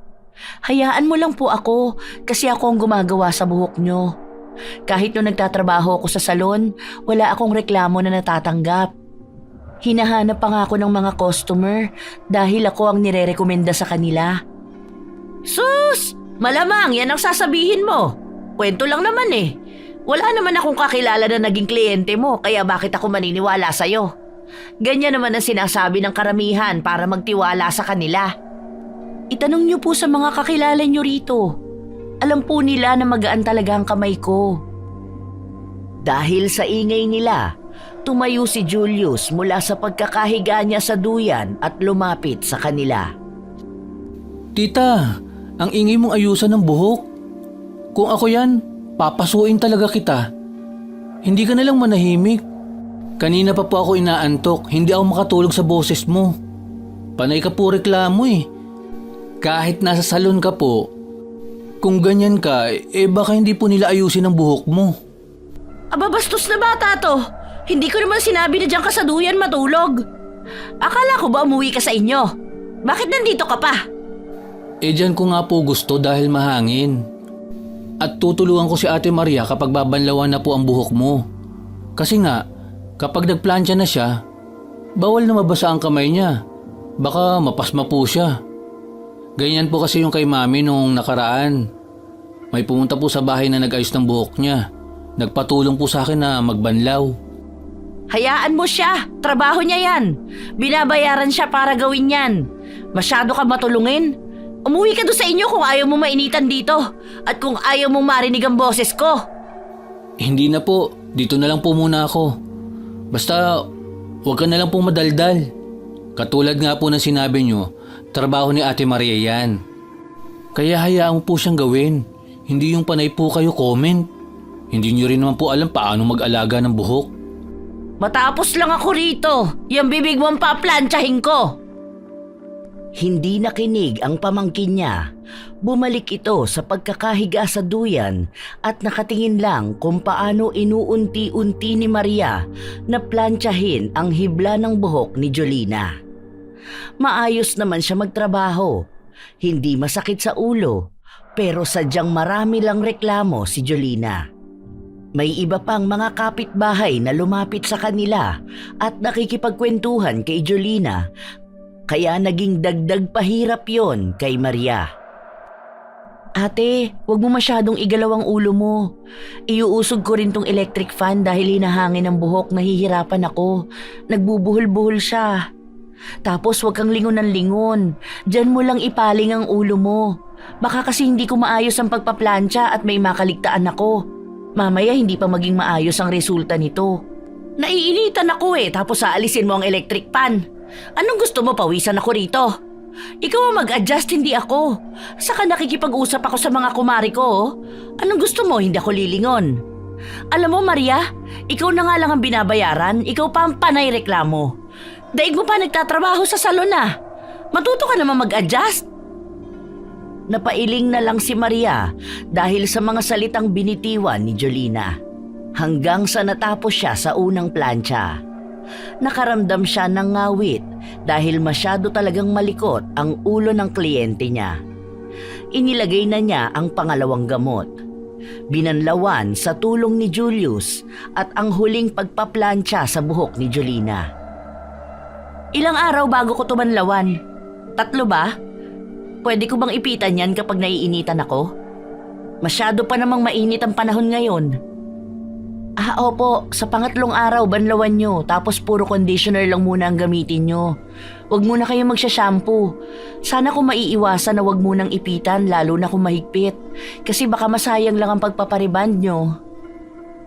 Hayaan mo lang po ako kasi ako ang gumagawa sa buhok nyo. Kahit nung nagtatrabaho ako sa salon, wala akong reklamo na natatanggap. Hinahanap pa nga ako ng mga customer dahil ako ang nirerekomenda sa kanila. Sus! Malamang yan ang sasabihin mo. Kwento lang naman eh. Wala naman akong kakilala na naging kliyente mo kaya bakit ako maniniwala sa'yo? Ganyan naman ang sinasabi ng karamihan para magtiwala sa kanila. Itanong niyo po sa mga kakilala niyo rito. Alam po nila na magaan talaga ang kamay ko. Dahil sa ingay nila, tumayo si Julius mula sa pagkakahiga niya sa duyan at lumapit sa kanila. Tita, ang ingay mong ayusan ng buhok. Kung ako yan, papasuin talaga kita. Hindi ka nalang manahimik. Kanina pa po ako inaantok, hindi ako makatulog sa boses mo. Panay ka po reklamo eh. Kahit nasa salon ka po, kung ganyan ka, baka hindi po nila ayusin ang buhok mo. Aba bastos na bata to. Hindi ko naman sinabi na diyan ka sa duyan matulog. Akala ko ba umuwi ka sa inyo? Bakit nandito ka pa? Diyan ko nga po gusto dahil mahangin. At tutulungan ko si Ate Maria kapag babanlawan na po ang buhok mo. Kasi nga, kapag nagplantsa na siya, bawal na mabasa ang kamay niya. Baka mapasma po siya. Ganyan po kasi yung kay Mami nung nakaraan. May pumunta po sa bahay na nag-ayos ng buhok niya. Nagpatulong po sa akin na magbanlaw. Hayaan mo siya. Trabaho niya yan. Binabayaran siya para gawin yan. Masyado ka matulungin. Umuwi ka doon sa inyo kung ayaw mo mainitan dito at kung ayaw mong marinig ang boses ko. Hindi na po. Dito na lang po muna ako. Basta, huwag ka na lang pong madaldal. Katulad nga po ng sinabi nyo, trabaho ni Ate Maria yan. Kaya hayaan mo po siyang gawin. Hindi yung panay po kayo comment. Hindi nyo rin naman po alam paano mag-alaga ng buhok. Matapos lang ako rito. Yung bibig mong paplantsahin ko. Hindi nakinig ang pamangkin niya. Bumalik ito sa pagkakahiga sa duyan at nakatingin lang kung paano inuunti-unti ni Maria na plantsahin ang hibla ng buhok ni Jolina. Maayos naman siya magtrabaho. Hindi masakit sa ulo, pero sadyang marami lang reklamo si Jolina. May iba pang mga kapitbahay na lumapit sa kanila at nakikipagkwentuhan kay Jolina. Kaya naging dagdag pahirap yon kay Maria. Ate, wag mo masyadong igalaw ang ulo mo. Iuusog ko rin tong electric fan dahil hinahangin ang buhok, nahihirapan ako. Nagbubuhol-buhol siya. Tapos wag kang lingon ng lingon. Diyan mo lang ipaling ang ulo mo. Baka kasi hindi ko maayos ang pagpaplantsa at may makaligtaan ako. Mamaya hindi pa maging maayos ang resulta nito. Naiinitan ako tapos aalisin mo ang electric fan. Anong gusto mo, pawisan ako rito? Ikaw ang mag-adjust, hindi ako. Saka nakikipag-usap ako sa mga kumari ko. Oh. Anong gusto mo? Hindi ako lilingon. Alam mo, Maria, ikaw na nga lang ang binabayaran. Ikaw pa ang panay reklamo. Daig mo pa nagtatrabaho sa salon na. Matuto ka naman mag-adjust. Napailing na lang si Maria dahil sa mga salitang binitiwan ni Jolina. Hanggang sa natapos siya sa unang plancha. Nakaramdam siya ng ngawit dahil masyado talagang malikot ang ulo ng kliyente niya. Inilagay na niya ang pangalawang gamot. Binanlawan sa tulong ni Julius at ang huling pagpaplantsa sa buhok ni Jolina. Ilang araw bago ko tumanlawan? 3 ba? Pwede ko bang ipitan yan kapag naiinitan ako? Masyado pa namang mainit ang panahon ngayon. Opo, sa pangatlong araw banlawan nyo tapos puro conditioner lang muna ang gamitin nyo. Huwag muna kayo magsha-shampoo. Sana kung maiiwasan na huwag munang ipitan lalo na kung mahigpit. Kasi baka masayang lang ang pagpapariband nyo.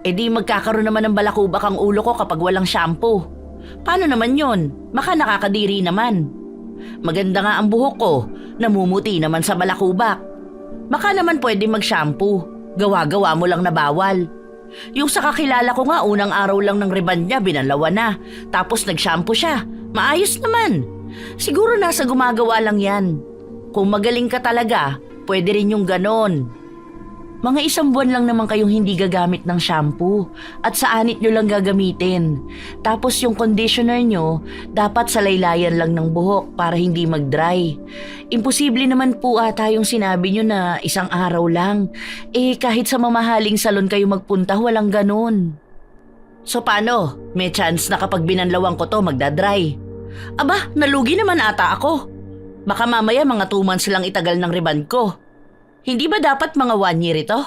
E di magkakaroon naman ng balakubak ang ulo ko kapag walang shampoo. Paano naman yon? Baka nakakadiri naman. Maganda nga ang buhok ko, namumuti naman sa balakubak. Baka naman pwede mag-shampoo, gawa-gawa mo lang na bawal. Yung sa kakilala ko nga unang araw lang ng reband niya binanlawan na, tapos nag-shampoo siya, maayos naman. Siguro nasa gumagawa lang yan. Kung magaling ka talaga, pwede rin yung ganon. Mga 1 buwan lang naman kayong hindi gagamit ng shampoo at sa anit nyo lang gagamitin. Tapos yung conditioner nyo, dapat sa laylayan lang ng buhok para hindi mag-dry. Imposible naman po ata yung sinabi nyo na 1 araw lang. Kahit sa mamahaling salon kayo magpunta, walang ganon. So paano? May chance na kapag binanlawan ko to magdadry? Aba, nalugi naman ata ako. Baka mamaya mga 2 months lang itagal ng reband ko. Hindi ba dapat mga 1 year ito?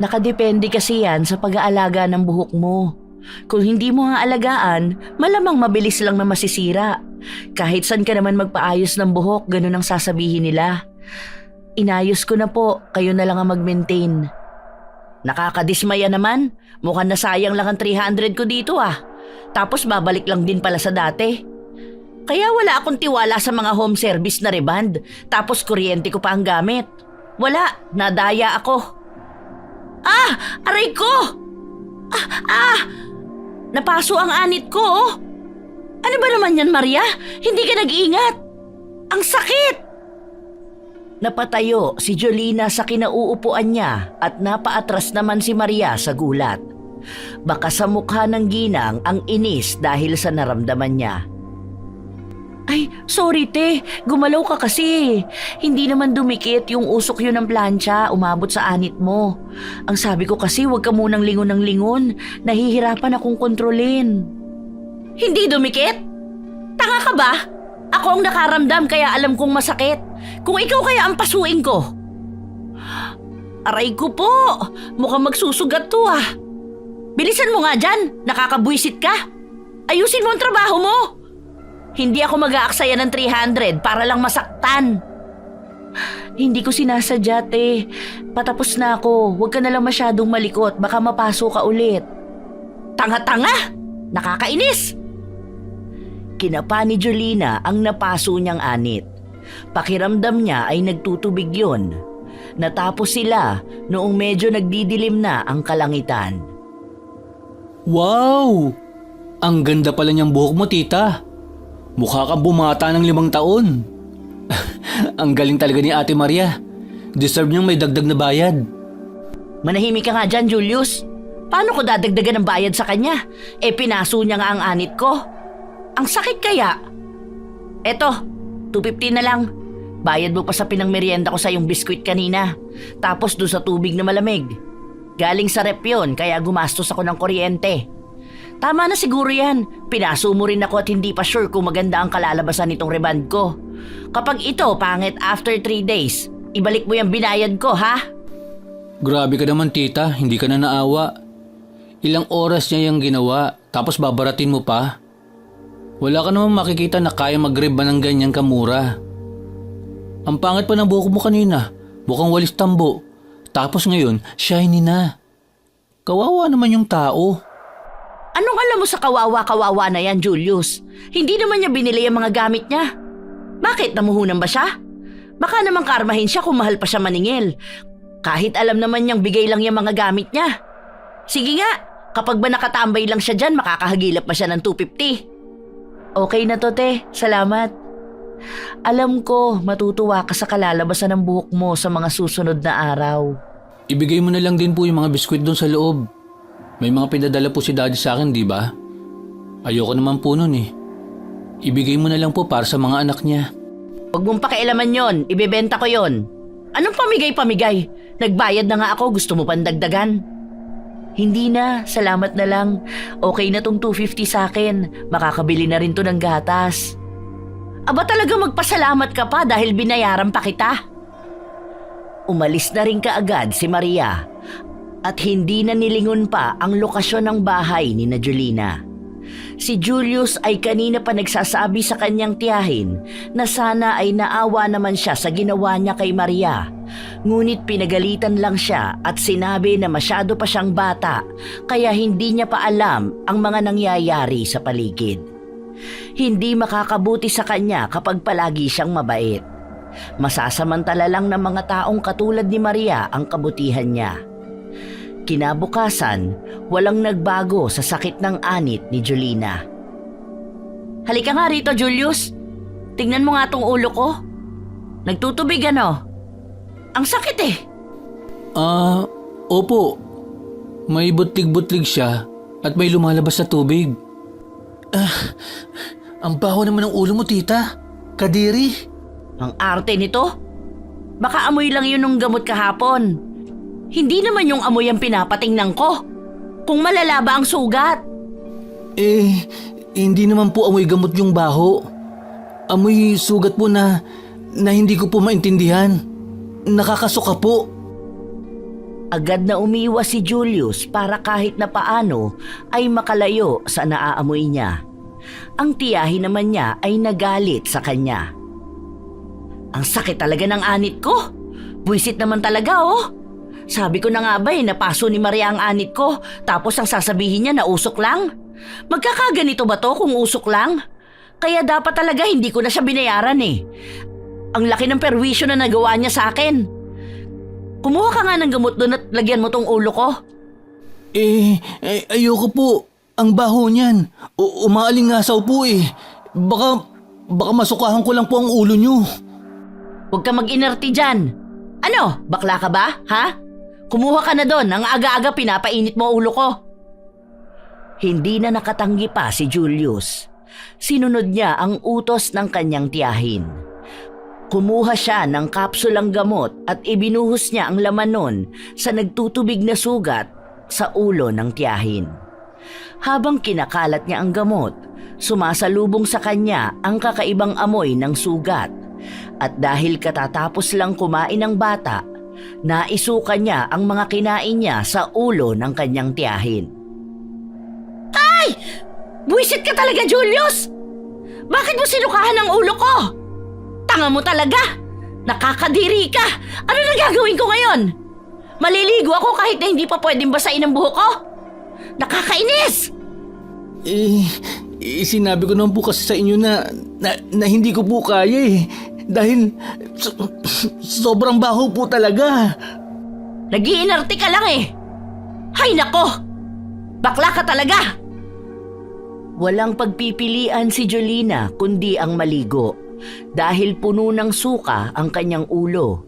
Nakadepende kasi yan sa pag-aalaga ng buhok mo. Kung hindi mo nga alagaan, malamang mabilis lang na masisira. Kahit saan ka naman magpaayos ng buhok, ganun ang sasabihin nila. Inayos ko na po, kayo na lang ang mag-maintain. Nakakadismaya naman, mukhang nasayang lang ang 300 ko dito ah. Tapos babalik lang din pala sa dati. Kaya wala akong tiwala sa mga home service na reband, tapos kuryente ko pa ang gamit. Wala, nadaya ako. Aray ko! Napaso ang anit ko, oh. Ano ba naman yan, Maria? Hindi ka nag-iingat. Ang sakit! Napatayo si Jolina sa kinauupuan niya at napaatras naman si Maria sa gulat. Baka sa mukha ng ginang ang inis dahil sa naramdaman niya. Ay, sorry te, gumalaw ka kasi. Hindi naman dumikit yung usok yun ng plancha, umabot sa anit mo. Ang sabi ko kasi huwag ka munang lingon ng lingon, nahihirapan akong kontrolin. Hindi dumikit? Tanga ka ba? Ako ang nakaramdam kaya alam kong masakit. Kung ikaw kaya ang pasuin ko. Aray ko po, mukhang magsusugat to ah. Bilisan mo nga dyan, nakakabwisit ka. Ayusin mo ang trabaho mo. Hindi ako mag-aaksaya ng 300 para lang masaktan. Hindi ko sinasadya, te. Patapos na ako. Huwag ka na lang masyadong malikot. Baka mapaso ka ulit. Tanga-tanga! Nakakainis! Kinapa ni Jolina ang napaso niyang anit. Pakiramdam niya ay nagtutubig yon. Natapos sila noong medyo nagdidilim na ang kalangitan. Wow! Ang ganda pala niyang buhok mo, tita. Mukha kang bumata ng 5 taon. Ang galing talaga ni Ate Maria. Deserve niyang may dagdag na bayad. Manahimik ka nga dyan, Julius. Paano ko dadagdagan ng bayad sa kanya? Pinaso niya nga ang anit ko. Ang sakit kaya? Eto, 250 na lang. Bayad mo pa sa pinangmerienda ko sa yung biskwit kanina. Tapos doon sa tubig na malamig. Galing sa rep yun, kaya gumastos ako ng kuryente. Tama na siguro yan. Pinaso mo rin ako at hindi pa sure kung maganda ang kalalabasan nitong reband ko. Kapag ito pangit after 3 days, ibalik mo yung binayad ko, ha? Grabe ka naman, tita. Hindi ka na naawa. Ilang oras niya yung ginawa, tapos babaratin mo pa. Wala ka naman makikita na kaya mag-reband ng ganyang kamura. Ang pangit pa ng buhok mo kanina. Mukhang walis tambo. Tapos ngayon, shiny na. Kawawa naman yung tao. Anong alam mo sa kawawa-kawawa na yan, Julius? Hindi naman niya binili ang mga gamit niya. Bakit, namuhunan ba siya? Baka naman karmahin siya kung mahal pa siya maningil. Kahit alam naman niyang bigay lang yung mga gamit niya. Sige nga, kapag ba nakatambay lang siya dyan, makakahagilap pa siya ng 250. Okay na to, te. Salamat. Alam ko, matutuwa ka sa kalalabasan ng buhok mo sa mga susunod na araw. Ibigay mo na lang din po yung mga biskwit doon sa loob. May mga pinadala po si daddy sa akin, di ba? Ayoko naman po nun eh. Ibigay mo na lang po para sa mga anak niya. Huwag mong pakialaman yon, ibebenta ko yon. Anong pamigay-pamigay? Nagbayad na nga ako, gusto mo pang dagdagan? Hindi na, salamat na lang. Okay na tong 250 sa akin, makakabili na rin to ng gatas. Aba talaga magpasalamat ka pa dahil binayaran pa kita. Umalis na rin kaagad si Maria at hindi na nilingon pa ang lokasyon ng bahay ni na Julina. Si Julius ay kanina pa nagsasabi sa kanyang tiyahin na sana ay naawa naman siya sa ginawa niya kay Maria. Ngunit pinagalitan lang siya at sinabi na masyado pa siyang bata kaya hindi niya pa alam ang mga nangyayari sa paligid. Hindi makakabuti sa kanya kapag palagi siyang mabait. Masasamantala lang ng mga taong katulad ni Maria ang kabutihan niya. Kinabukasan, walang nagbago sa sakit ng anit ni Julina. Halika nga rito, Julius. Tingnan mo nga tong ulo ko. Nagtutubig ano? Ang sakit eh. Opo. May butlig-butlig siya at may lumalabas na tubig. Ang baho naman ng ulo mo, tita. Kadiri. Ang arte nito? Baka amoy lang yun ng gamot kahapon. Hindi naman yung amoy ang pinapatingnan ko. Kung malala ba ang sugat? Hindi naman po amoy gamot yung baho. Amoy sugat po na hindi ko po maintindihan. Nakakasuka po. Agad na umiwas si Julius para kahit na paano ay makalayo sa naaamoy niya. Ang tiyahin naman niya ay nagalit sa kanya. Ang sakit talaga ng anit ko. Buwisit naman talaga oh. Sabi ko na nga ba napaso ni Maria ang anit ko tapos ang sasabihin niya na usok lang? Magkakaganito ba to kung usok lang? Kaya dapat talaga hindi ko na siya binayaran eh. Ang laki ng perwisyo na nagawa niya sa akin. Kumuha ka nga ng gamot doon at lagyan mo tong ulo ko. Ayoko po. Ang baho niyan. Umaalingasaw po eh. Baka masukahan ko lang po ang ulo niyo. Huwag ka mag-inerti dyan. Ano? Bakla ka ba? Ha? Kumuha ka na doon. Ang aga-aga pinapainit mo ulo ko. Hindi na nakatanggi pa si Julius. Sinunod niya ang utos ng kanyang tiyahin. Kumuha siya ng kapsulang gamot at ibinuhos niya ang laman nun sa nagtutubig na sugat sa ulo ng tiyahin. Habang kinakalat niya ang gamot, sumasalubong sa kanya ang kakaibang amoy ng sugat. At dahil katatapos lang kumain ng bata, naisukan niya ang mga kinain niya sa ulo ng kanyang tiyahin. Ay! Buwisit ka talaga, Julius! Bakit mo sinukahan ang ulo ko? Tanga mo talaga! Nakakadiri ka! Ano na gagawin ko ngayon? Maliligo ako kahit na hindi pa pwedeng basain ang buhok ko? Nakakainis! Sinabi ko naman po kasi sa inyo na hindi ko po kaya eh. Dahil sobrang baho po talaga. Nag-iinarte ka lang eh. Hay nako! Bakla ka talaga! Walang pagpipilian si Julina kundi ang maligo dahil puno ng suka ang kanyang ulo.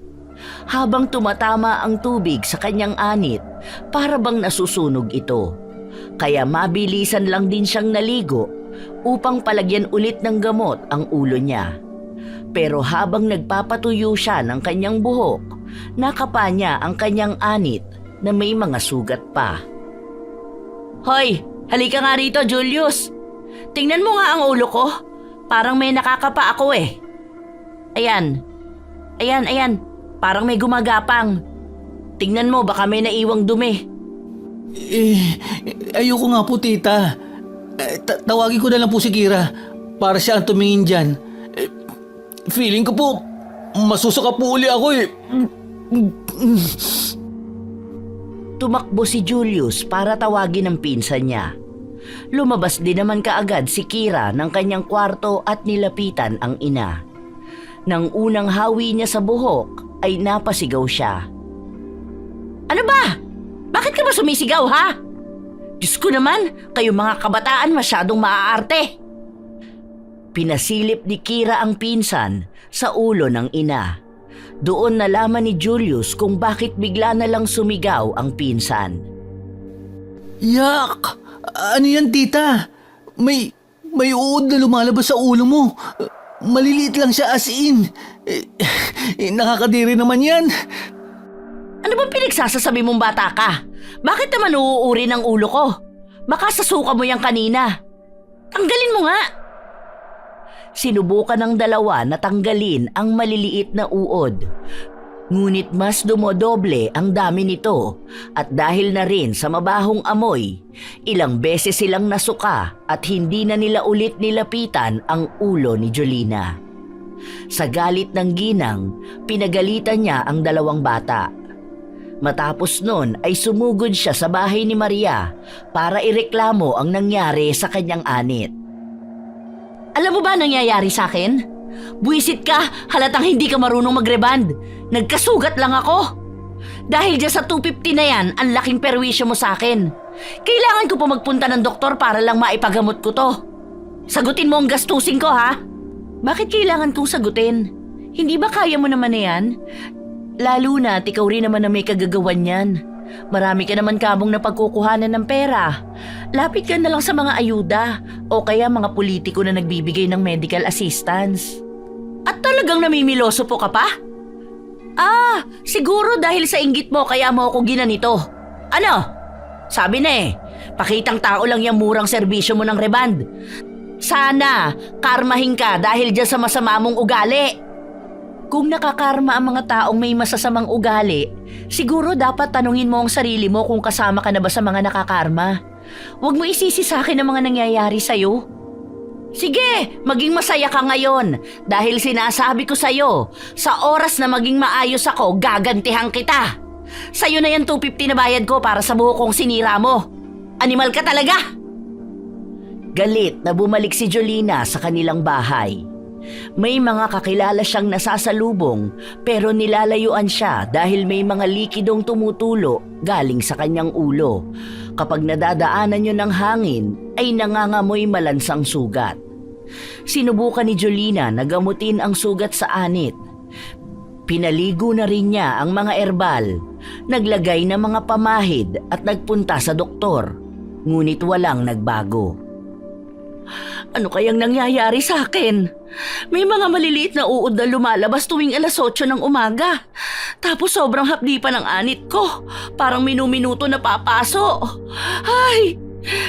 Habang tumatama ang tubig sa kanyang anit, para bang nasusunog ito. Kaya mabilisan lang din siyang naligo upang palagyan ulit ng gamot ang ulo niya. Pero habang nagpapatuyo siya ng kanyang buhok, nakapa niya ang kanyang anit na may mga sugat pa. Hoy, halika nga rito, Julius. Tingnan mo nga ang ulo ko. Parang may nakakapa ako eh. Ayan. Parang may gumagapang. Tingnan mo, baka may naiwang dumi. Ayoko nga po, tita. Tawagin ko na lang po si Kira para siya ang tumingin dyan. Feeling ko po, masusuka po uli ako eh. Tumakbo si Julius para tawagin ang pinsan niya. Lumabas din naman kaagad si Kira ng kanyang kwarto at nilapitan ang ina. Nang unang hawi niya sa buhok ay napasigaw siya. Ano ba? Bakit ka ba sumisigaw, ha? Diyos ko naman, kayo mga kabataan masyadong maaarte. Pinasilip ni Kira ang pinsan sa ulo ng ina. Doon nalaman ni Julius kung bakit bigla na lang sumigaw ang pinsan. Yak! Ano yan, tita? May uod na lumalabas sa ulo mo. Maliliit lang siya as in. Nakakadiri naman yan. Ano bang pinagsasasabi mong bata ka? Bakit naman uuuri ng ulo ko? Baka sasuka mo yan kanina. Tanggalin mo nga. Sinubukan ng dalawa na tanggalin ang maliliit na uod. Ngunit mas dumodoble ang dami nito at dahil na rin sa mabahong amoy, ilang beses silang nasuka at hindi na nila ulit nilapitan ang ulo ni Jolina. Sa galit ng ginang, pinagalitan niya ang dalawang bata. Matapos nun ay sumugod siya sa bahay ni Maria para ireklamo ang nangyari sa kanyang anit. Alam mo ba nangyayari sa akin? Buwisit ka, halatang hindi ka marunong magreband. Nagkasugat lang ako. Dahil dyan sa 250 na yan, ang laking perwisyo mo sa akin. Kailangan ko pa magpunta ng doktor para lang maipagamot ko to. Sagutin mo ang gastusin ko, ha? Bakit kailangan kong sagutin? Hindi ba kaya mo naman na yan? Lalo na at ikaw rin naman na may kagagawan yan. Marami ka naman kamong napagkukuhanan ng pera. Lapit ka na lang sa mga ayuda o kaya mga politiko na nagbibigay ng medical assistance. At talagang namimiloso po ka pa? Siguro dahil sa inggit mo kaya mo ako ginanito. Ano? Sabi na pakitang tao lang yung murang serbisyo mo ng reband. Sana, karmahin ka dahil dyan sa masama mong ugali. Kung nakakarma ang mga taong may masasamang ugali, siguro dapat tanungin mo ang sarili mo kung kasama ka na ba sa mga nakakarma. Huwag mo isisi sa akin ang mga nangyayari sa'yo. Sige, maging masaya ka ngayon dahil sinasabi ko sa'yo, sa oras na maging maayos ako, gagantihan kita. Sa'yo na yan 250 na bayad ko para sa buhok kong sinira mo. Animal ka talaga! Galit na bumalik si Jolina sa kanilang bahay. May mga kakilala siyang nasasalubong pero nilalayuan siya dahil may mga likidong tumutulo galing sa kanyang ulo. Kapag nadadaanan niyo ng hangin ay nangangamoy malansang sugat. Sinubukan ni Jolina na gamutin ang sugat sa anit. Pinaligo na rin niya ang mga erbal, naglagay ng mga pamahid at nagpunta sa doktor. Ngunit walang nagbago. Ano kayang nangyayari sa akin? May mga maliliit na uod na lumalabas tuwing 8:00 ng umaga. Tapos sobrang hapdi pa ng anit ko. Parang minuminuto na papaso. Ay,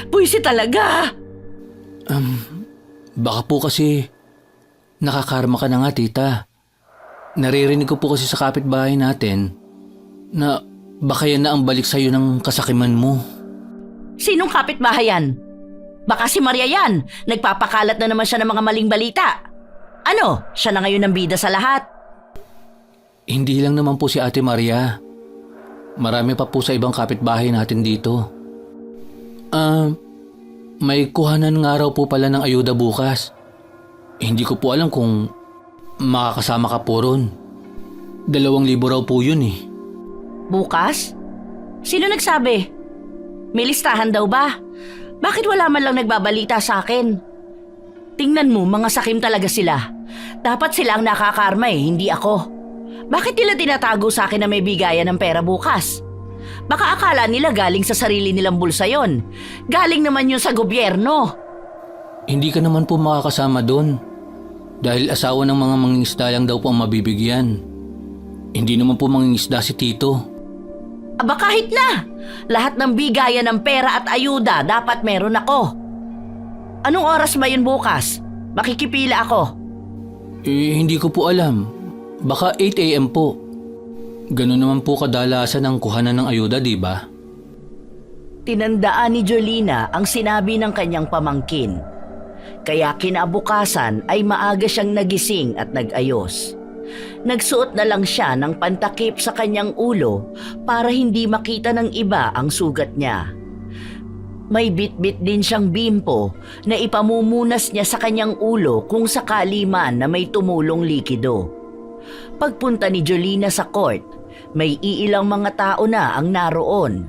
buwisi talaga. Baka po kasi nakakarma ka na nga, tita. Naririnig ko po kasi sa kapitbahay natin na baka yan na ang balik sa'yo ng kasakiman mo. Sinong kapitbahay yan? Baka si Maria yan. Nagpapakalat na naman siya ng mga maling balita. Ano, siya na ngayon ang bida sa lahat. Hindi lang naman po si Ate Maria. Marami pa po sa ibang kapitbahay natin dito. May kuhanan nga raw po pala ng ayuda bukas. Hindi ko po alam kung makakasama ka po ron. 2,000 raw po yun eh. Bukas? Sino nagsabi? May listahan daw ba? Bakit wala man lang nagbabalita sa akin? Tingnan mo, mga sakim talaga sila. Dapat sila ang nakakarma hindi ako. Bakit nila tinatago sa akin na may bigayan ng pera bukas? Baka akala nila galing sa sarili nilang bulsa yon. Galing naman yun sa gobyerno. Hindi ka naman po makakasama doon. Dahil asawa ng mga mangingisda lang daw po ang mabibigyan. Hindi naman po mangingisda si Tito. Aba kahit na! Lahat ng bigayan ng pera at ayuda dapat meron ako. Anong oras ba yun bukas? Makikipila ako. Hindi ko po alam. Baka 8 a.m. po. Ganun naman po kadalasan ang kuhanan ng ayuda, di ba? Tinandaan ni Jolina ang sinabi ng kanyang pamangkin. Kaya kinabukasan ay maaga siyang nagising at nag-ayos. Nagsuot na lang siya ng pantakip sa kanyang ulo para hindi makita ng iba ang sugat niya. May bitbit din siyang bimpo na ipamumunas niya sa kanyang ulo kung sakali man na may tumulong likido. Pagpunta ni Jolina sa court, may iilang mga tao na ang naroon.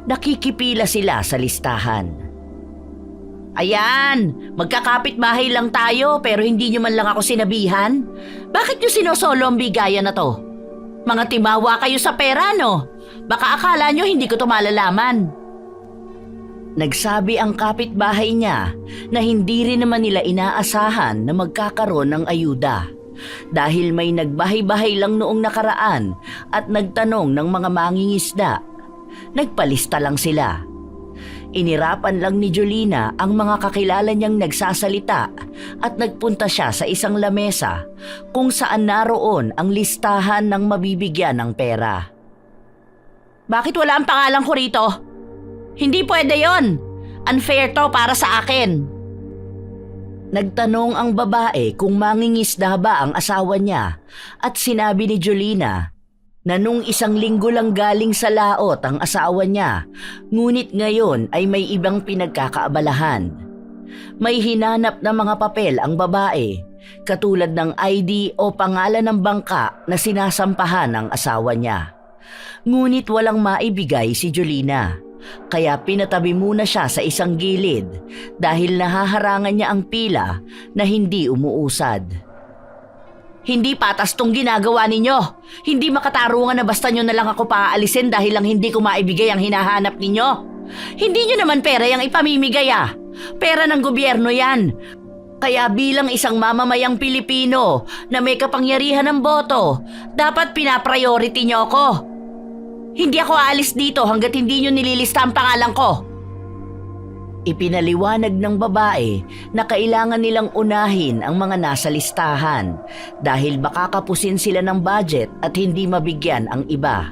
Nakikipila sila sa listahan. Ayan, magkakapit-bahay lang tayo pero hindi nyo man lang ako sinabihan. Bakit nyo sinosolo ang bigayan na to? Mga timawa kayo sa pera, no? Baka akala nyo hindi ko to malalaman. Nagsabi ang kapitbahay niya na hindi rin naman nila inaasahan na magkakaroon ng ayuda dahil may nagbahay-bahay lang noong nakaraan at nagtanong ng mga mangingisda. Nagpalista lang sila. Inirapan lang ni Jolina ang mga kakilala niyang nagsasalita at nagpunta siya sa isang lamesa kung saan naroon ang listahan ng mabibigyan ng pera. Bakit wala ang pangalan ko rito? Hindi pwede yon. Unfair to para sa akin. Nagtanong ang babae kung mangingisda ba ang asawa niya at sinabi ni Jolina na nung 1 linggo lang galing sa laot ang asawa niya, ngunit ngayon ay may ibang pinagkakaabalahan. May hinanap na mga papel ang babae, katulad ng ID o pangalan ng bangka na sinasampahan ng asawa niya. Ngunit walang maibigay si Jolina. Kaya pinatabi muna siya sa isang gilid dahil nahaharangan niya ang pila na hindi umuusad. Hindi patas tong ginagawa ninyo. Hindi makatarungan na basta nyo na lang ako paaalisin dahil lang hindi ko maibigay ang hinahanap ninyo. Hindi nyo naman pera yung ipamimigay Pera ng gobyerno yan. Kaya bilang isang mamamayang Pilipino na may kapangyarihan ng boto, dapat pinapriority nyo ako. Hindi ako aalis dito hanggat hindi nyo nililista ang pangalan ko. Ipinaliwanag ng babae na kailangan nilang unahin ang mga nasa listahan dahil baka kapusin sila ng budget at hindi mabigyan ang iba.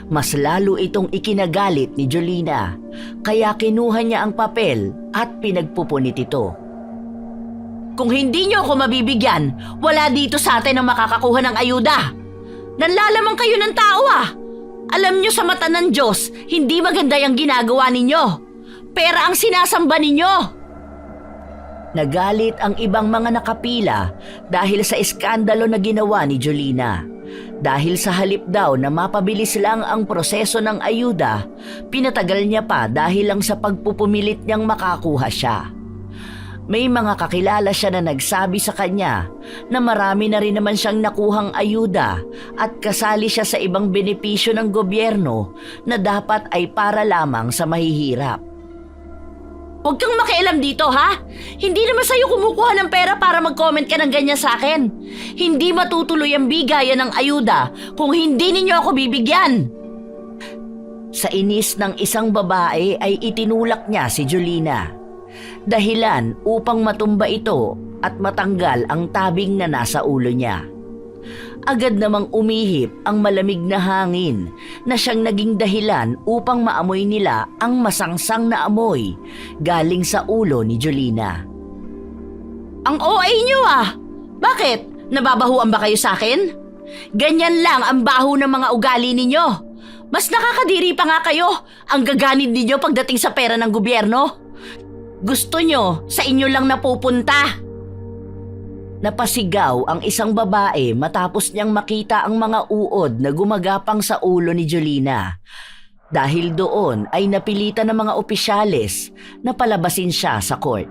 Mas lalo itong ikinagalit ni Jolina kaya kinuha niya ang papel at pinagpupunit ito. Kung hindi nyo ako mabibigyan, wala dito sa atin ang makakakuha ng ayuda. Nanlalamang kayo ng tao Alam nyo sa mata ng Diyos, hindi maganda yung ginagawa ninyo. Pera ang sinasamba ninyo. Nagalit ang ibang mga nakapila dahil sa iskandalo na ginawa ni Jolina. Dahil sa halip daw na mapabilis lang ang proseso ng ayuda, pinatagal niya pa dahil lang sa pagpupumilit niyang makakuha siya. May mga kakilala siya na nagsabi sa kanya na marami na rin naman siyang nakuhang ayuda at kasali siya sa ibang benepisyo ng gobyerno na dapat ay para lamang sa mahihirap. Huwag kang makialam dito, Hindi naman sa'yo kumukuha ng pera para mag-comment ka ng ganyan sa akin. Hindi matutuloy ang bigayan ng ayuda kung hindi ninyo ako bibigyan. Sa inis ng isang babae ay itinulak niya si Jolina. Dahilan upang matumba ito at matanggal ang tabing na nasa ulo niya. Agad namang umihip ang malamig na hangin na siyang naging dahilan upang maamoy nila ang masangsang na amoy galing sa ulo ni Jolina. Ang OA niyo Bakit? Nababahuan ba kayo sa akin? Ganyan lang ang baho ng mga ugali ninyo. Mas nakakadiri pa nga kayo. Ang gaganid ninyo pagdating sa pera ng gobyerno. Gusto nyo, sa inyo lang napupunta. Napasigaw ang isang babae matapos niyang makita ang mga uod na gumagapang sa ulo ni Jolina. Dahil doon ay napilitan ng mga opisyales na palabasin siya sa court.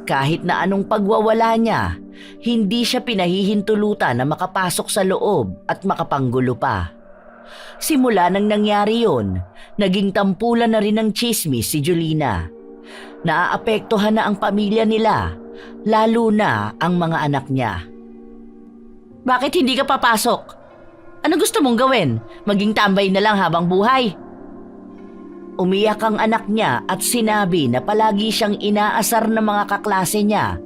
Kahit na anong pagwawala niya, hindi siya pinahihintulutan na makapasok sa loob at makapanggulo pa. Simula nang nangyari yon, naging tampulan na rin ng tsismis si Jolina. Naaapektuhan na ang pamilya nila, lalo na ang mga anak niya. Bakit hindi ka papasok? Ano gusto mong gawin? Maging tambay na lang habang buhay? Umiyak ang anak niya at sinabi na palagi siyang inaasar ng mga kaklase niya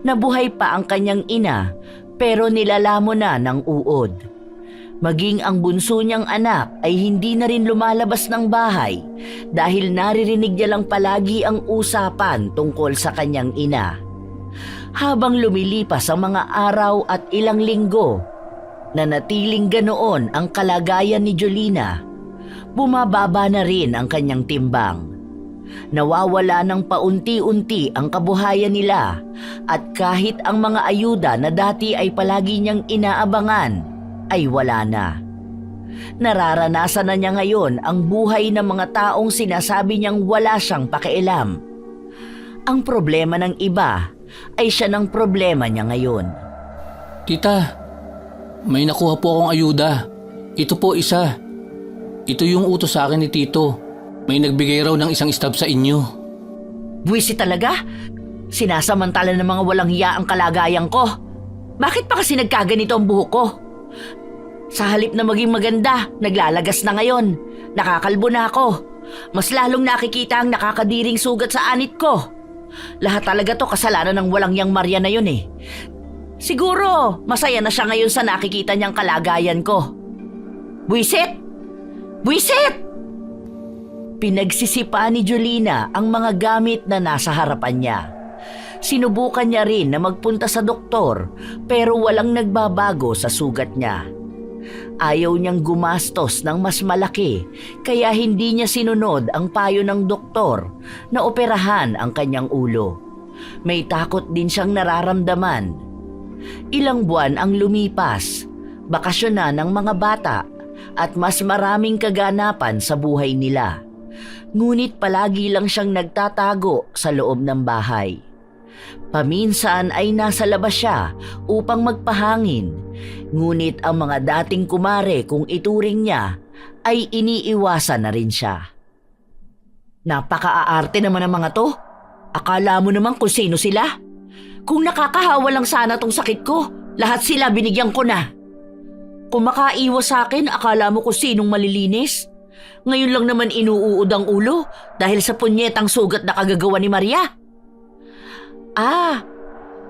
na buhay pa ang kanyang ina pero nilalamon na ng uod. Maging ang bunso niyang anak ay hindi na rin lumalabas ng bahay dahil naririnig niya lang palagi ang usapan tungkol sa kanyang ina. Habang lumilipas ang mga araw at ilang linggo, nanatiling ganoon ang kalagayan ni Jolina. Bumababa na rin ang kanyang timbang. Nawawala ng paunti-unti ang kabuhayan nila at kahit ang mga ayuda na dati ay palagi niyang inaabangan ay wala na. Nararanasan na niya ngayon ang buhay ng mga taong sinasabi niyang wala siyang pakialam. Ang problema ng iba ay siya ng problema niya ngayon. Tita, may nakuha po akong ayuda. Ito po isa. Ito yung utos sa akin ni Tito. May nagbigay raw ng isang stab sa inyo. Buwisit talaga? Sinasamantala ng mga walang hiya ang kalagayan ko. Bakit pa kasi nagkaganito ang buhok ko? Sa halip na maging maganda, naglalagas na ngayon. Nakakalbo na ako. Mas lalong nakikita ang nakakadiring sugat sa anit ko. Lahat talaga to kasalanan ng walang yang Maria na yun eh. Siguro, masaya na siya ngayon sa nakikita niyang kalagayan ko. Buwisit! Buwisit! Pinagsisipa ni Jolina ang mga gamit na nasa harapan niya. Sinubukan niya rin na magpunta sa doktor pero walang nagbabago sa sugat niya. Ayaw niyang gumastos ng mas malaki kaya hindi niya sinunod ang payo ng doktor na operahan ang kanyang ulo. May takot din siyang nararamdaman. Ilang buwan ang lumipas, bakasyon na ng mga bata at mas maraming kaganapan sa buhay nila. Ngunit palagi lang siyang nagtatago sa loob ng bahay. Paminsan ay nasa labas siya upang magpahangin, ngunit ang mga dating kumare kung ituring niya ay iniiwasan na rin siya. Napaka-aarte naman ng mga to. Akala mo naman kung sino sila? Kung nakakahawa lang sana tong sakit ko, lahat sila binigyan ko na. Kung makaiwas sa akin, akala mo kung sinong malilinis? Ngayon lang naman inuuod ang ulo dahil sa punyetang sugat na kagagawa ni Maria.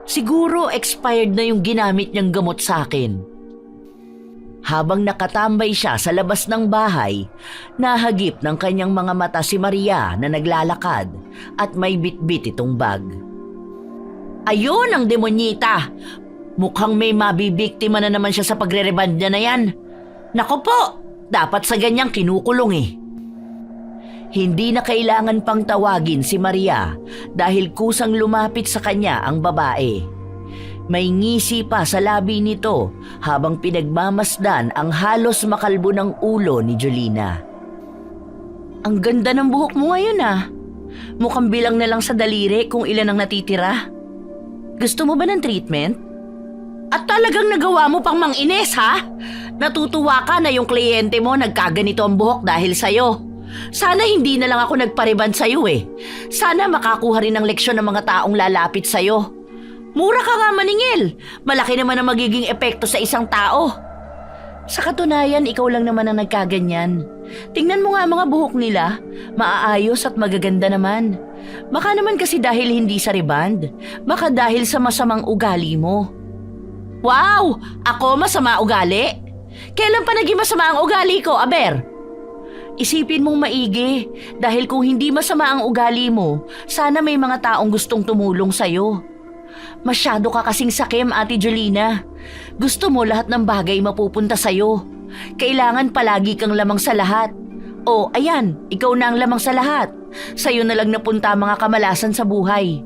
Siguro expired na yung ginamit niyang gamot sa akin. Habang nakatambay siya sa labas ng bahay, nahagip ng kanyang mga mata si Maria na naglalakad at may bitbit itong bag. Ayun ang demonyita! Mukhang may mabibiktima na naman siya sa pagre-reband niya na yan. Nako po! Dapat sa ganyang kinukulong eh. Hindi na kailangan pang tawagin si Maria dahil kusang lumapit sa kanya ang babae. May ngisi pa sa labi nito habang pinagmamasdan ang halos makalbo ng ulo ni Jolina. Ang ganda ng buhok mo ngayon ah. Mukhang bilang na lang sa daliri kung ilan ang natitira. Gusto mo ba ng treatment? At talagang nagawa mo pang mang-ines ha? Natutuwa ka na yung kliyente mo nagkaganito ang buhok dahil sa'yo. Sana hindi na lang ako nagpareband sa'yo eh. Sana makakuha rin ng leksyon ng mga taong lalapit sa'yo. Mura ka nga maningil. Malaki naman ang magiging epekto sa isang tao. Sa katunayan, ikaw lang naman ang nagkaganyan. Tingnan mo nga ang mga buhok nila. Maaayos at magaganda naman. Baka naman kasi dahil hindi sa reband. Baka dahil sa masamang ugali mo. Wow! Ako masama ugali? Kailan pa naging masama ang ugali ko, Aber? Isipin mong maigi, dahil kung hindi masama ang ugali mo, sana may mga taong gustong tumulong sa'yo. Masyado ka kasing sakim, Ate Jolina. Gusto mo lahat ng bagay mapupunta sa'yo. Kailangan palagi kang lamang sa lahat. O, ayan, ikaw na ang lamang sa lahat. Sa'yo na lang napunta ang mga kamalasan sa buhay.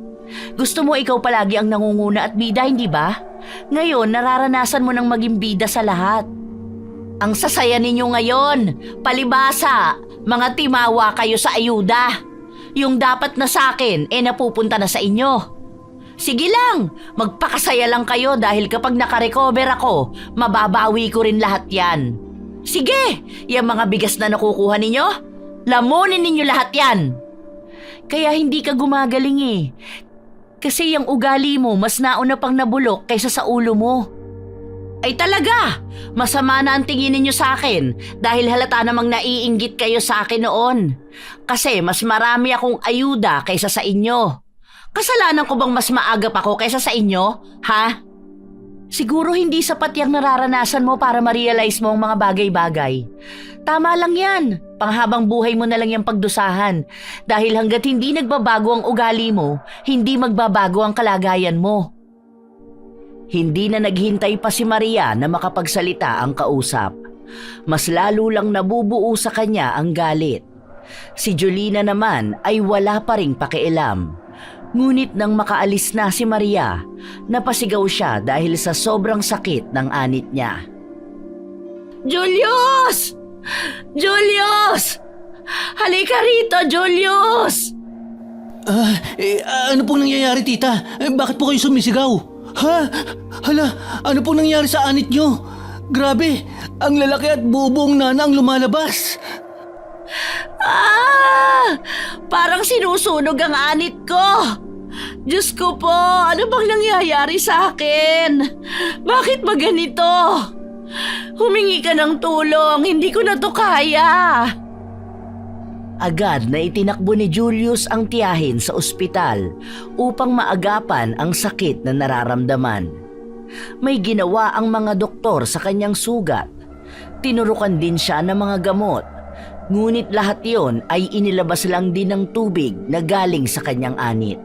Gusto mo ikaw palagi ang nangunguna at bida, hindi ba? Ngayon, nararanasan mo nang maging bida sa lahat. Ang sasaya ninyo ngayon, palibasa, mga timawa kayo sa ayuda. Yung dapat na sa akin, napupunta na sa inyo. Sige lang, magpakasaya lang kayo dahil kapag nakarecover ako, mababawi ko rin lahat yan. Sige, yung mga bigas na nakukuha ninyo, lamunin ninyo lahat yan. Kaya hindi ka gumagaling eh. Kasi yung ugali mo mas nauna pang nabulok kaysa sa ulo mo. Ay talaga, masama na ang tingin ninyo sa akin dahil halata namang naiinggit kayo sa akin noon. Kasi mas marami akong ayuda kaysa sa inyo. Kasalanan ko bang mas maagap ako kaysa sa inyo, ha? Siguro hindi sapat yung nararanasan mo para ma-realize mo ang mga bagay-bagay. Tama lang yan, panghabang buhay mo na lang yung pagdusahan. Dahil hanggat hindi nagbabago ang ugali mo, hindi magbabago ang kalagayan mo. Hindi na naghintay pa si Maria na makapagsalita ang kausap. Mas lalo lang nabubuo sa kanya ang galit. Si Jolina naman ay wala pa ring pakialam. Ngunit nang makaalis na si Maria, napasigaw siya dahil sa sobrang sakit ng anit niya. Julius! Julius! Halika rito, Julius! Ano pong nangyayari, tita? Bakit po kayo sumisigaw? Ha? Hala, ano pong nangyayari sa anit nyo? Grabe, ang lalaki at bubuong nana ang lumalabas. Parang sinusunog ang anit ko. Diyos ko po, ano bang nangyayari sa akin? Bakit ba ganito? Humingi ka ng tulong, hindi ko na to kaya. Agad na itinakbo ni Julius ang tiyahin sa ospital upang maagapan ang sakit na nararamdaman. May ginawa ang mga doktor sa kanyang sugat. Tinurukan din siya ng mga gamot. Ngunit lahat yon ay inilabas lang din ng tubig na galing sa kanyang anit.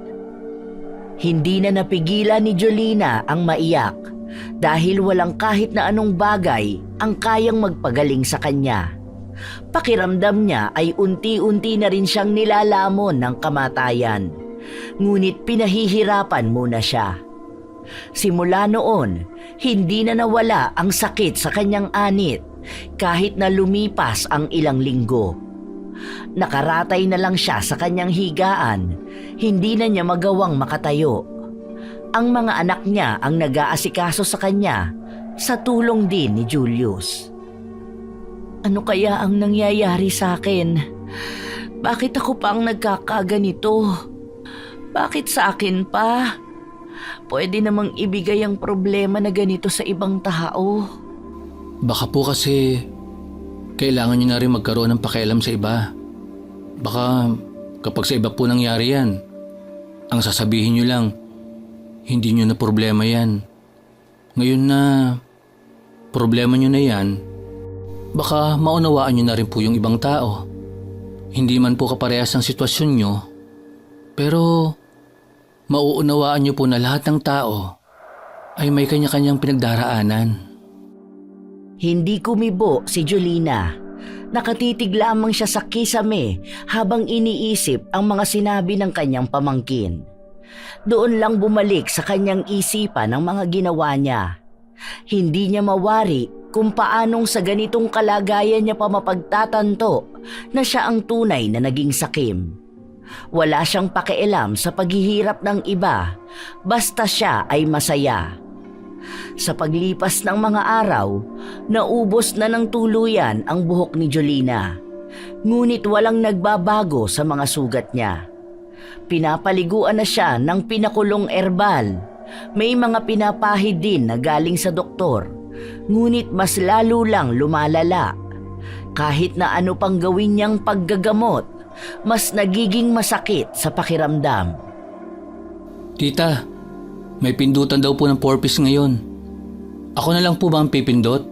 Hindi na napigilan ni Jolina ang maiyak dahil walang kahit na anong bagay ang kayang magpagaling sa kanya. Pakiramdam niya ay unti-unti na rin siyang nilalamon ng kamatayan. Ngunit pinahihirapan muna siya. Simula noon, hindi na nawala ang sakit sa kanyang anit kahit na lumipas ang ilang linggo. Nakaratay na lang siya sa kanyang higaan, hindi na niya magawang makatayo. Ang mga anak niya ang nag-aasikaso sa kanya sa tulong din ni Julius. Ano kaya ang nangyayari sa akin? Bakit ako pa ang nagkakaganito? Bakit sa akin pa? Pwede namang ibigay ang problema na ganito sa ibang tao. Baka po kasi kailangan nyo na rin magkaroon ng pakialam sa iba. Baka kapag sa iba po nangyari yan, ang sasabihin nyo lang, hindi nyo na problema yan. Ngayon na problema nyo na yan, baka maunawaan nyo na rin po yung ibang tao. Hindi man po kaparehas ang sitwasyon nyo, pero mauunawaan nyo po na lahat ng tao ay may kanya-kanyang pinagdaraanan. Hindi kumibo si Jolina. Nakatitig lamang siya sa kisame habang iniisip ang mga sinabi ng kanyang pamangkin. Doon lang bumalik sa kanyang isipan ang mga ginawa niya. Hindi niya mawari kung paanong sa ganitong kalagayan niya pa mapagtatanto na siya ang tunay na naging sakim. Wala siyang pakialam sa paghihirap ng iba, basta siya ay masaya. Sa paglipas ng mga araw, naubos na ng tuluyan ang buhok ni Jolina. Ngunit walang nagbabago sa mga sugat niya. Pinapaliguan na siya ng pinakulong erbal. May mga pinapahid din na galing sa doktor. Ngunit mas lalo lang lumalala. Kahit na ano pang gawin niyang paggagamot, mas nagiging masakit sa pakiramdam. Tita, may pindutan daw po ng 4-piece ngayon. Ako na lang po ba ang pipindot?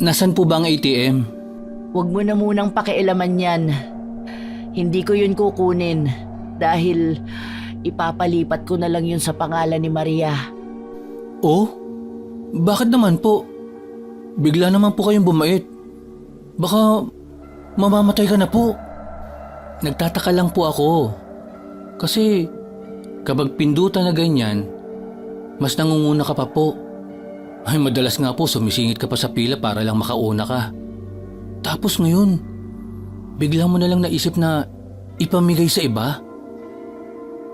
Nasaan po ba ang ATM? Huwag mo na munang pakialaman yan. Hindi ko yun kukunin dahil ipapalipat ko na lang yun sa pangalan ni Maria. Oh? Bakit naman po? Bigla naman po kayong bumait. Baka mamamatay ka na po. Nagtataka lang po ako. Kasi kapag pindutan na ganyan, mas nangunguna ka pa po. Ay madalas nga po sumisingit ka pa sa pila para lang makauna ka. Tapos ngayon, bigla mo na lang naisip na ipamigay sa iba?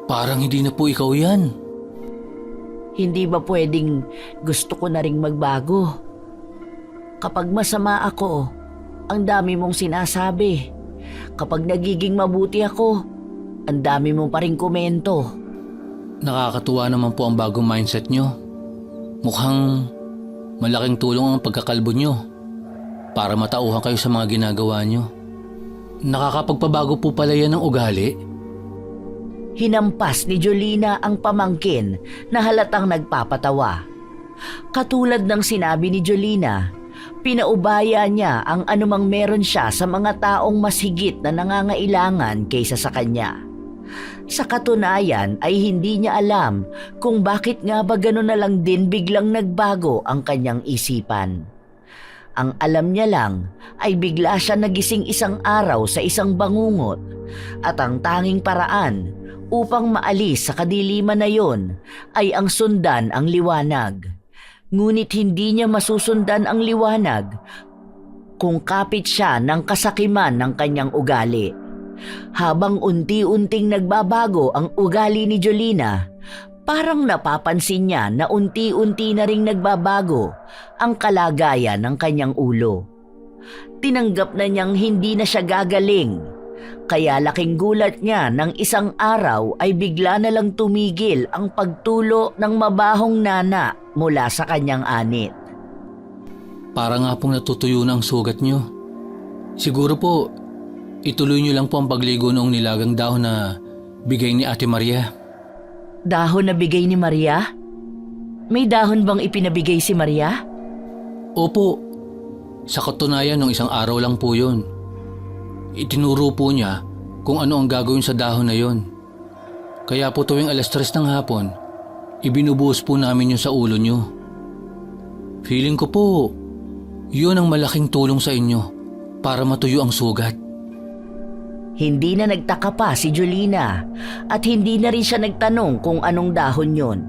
Parang hindi na po ikaw yan. Hindi ba pwedeng gusto ko na ring magbago? Kapag masama ako, ang dami mong sinasabi. Kapag nagiging mabuti ako, ang dami mong pa ring komento. Nakakatuwa naman po ang bagong mindset nyo. Mukhang malaking tulong ang pagkakalbo nyo para matauhan kayo sa mga ginagawa nyo. Nakakapagpabago po pala yan ng ugali. Hinampas ni Jolina ang pamangkin na halatang nagpapatawa. Katulad ng sinabi ni Jolina, pinaubaya niya ang anumang meron siya sa mga taong mas higit na nangangailangan kaysa sa kanya. Sa katunayan ay hindi niya alam kung bakit nga ba gano'n na lang din biglang nagbago ang kanyang isipan. Ang alam niya lang ay bigla siya nagising isang araw sa isang bangungot at ang tanging paraan upang maalis sa kadiliman na yon ay ang sundan ang liwanag. Ngunit hindi niya masusundan ang liwanag kung kapit siya ng kasakiman ng kanyang ugali. Habang unti-unting nagbabago ang ugali ni Jolina, parang napapansin niya na unti-unti na ring nagbabago ang kalagayan ng kanyang ulo. Tinanggap na niyang hindi na siya gagaling, kaya laking gulat niya nang isang araw ay bigla na lang tumigil ang pagtulo ng mabahong nana mula sa kanyang anit. Para nga pong natutuyo na ang sugat nyo. Siguro po, ituloy nyo lang po ang pagligo noong nilagang dahon na bigay ni Ate Maria. Dahon na bigay ni Maria? May dahon bang ipinabigay si Maria? Opo, sa katunayan nung isang araw lang po yun. Itinuro po niya kung ano ang gagawin sa dahon na yon. Kaya po tuwing 3:00 ng hapon, ibinubuhos po namin yun sa ulo nyo. Feeling ko po, yun ang malaking tulong sa inyo para matuyo ang sugat. Hindi na nagtaka pa si Jolina at hindi na rin siya nagtanong kung anong dahon yon.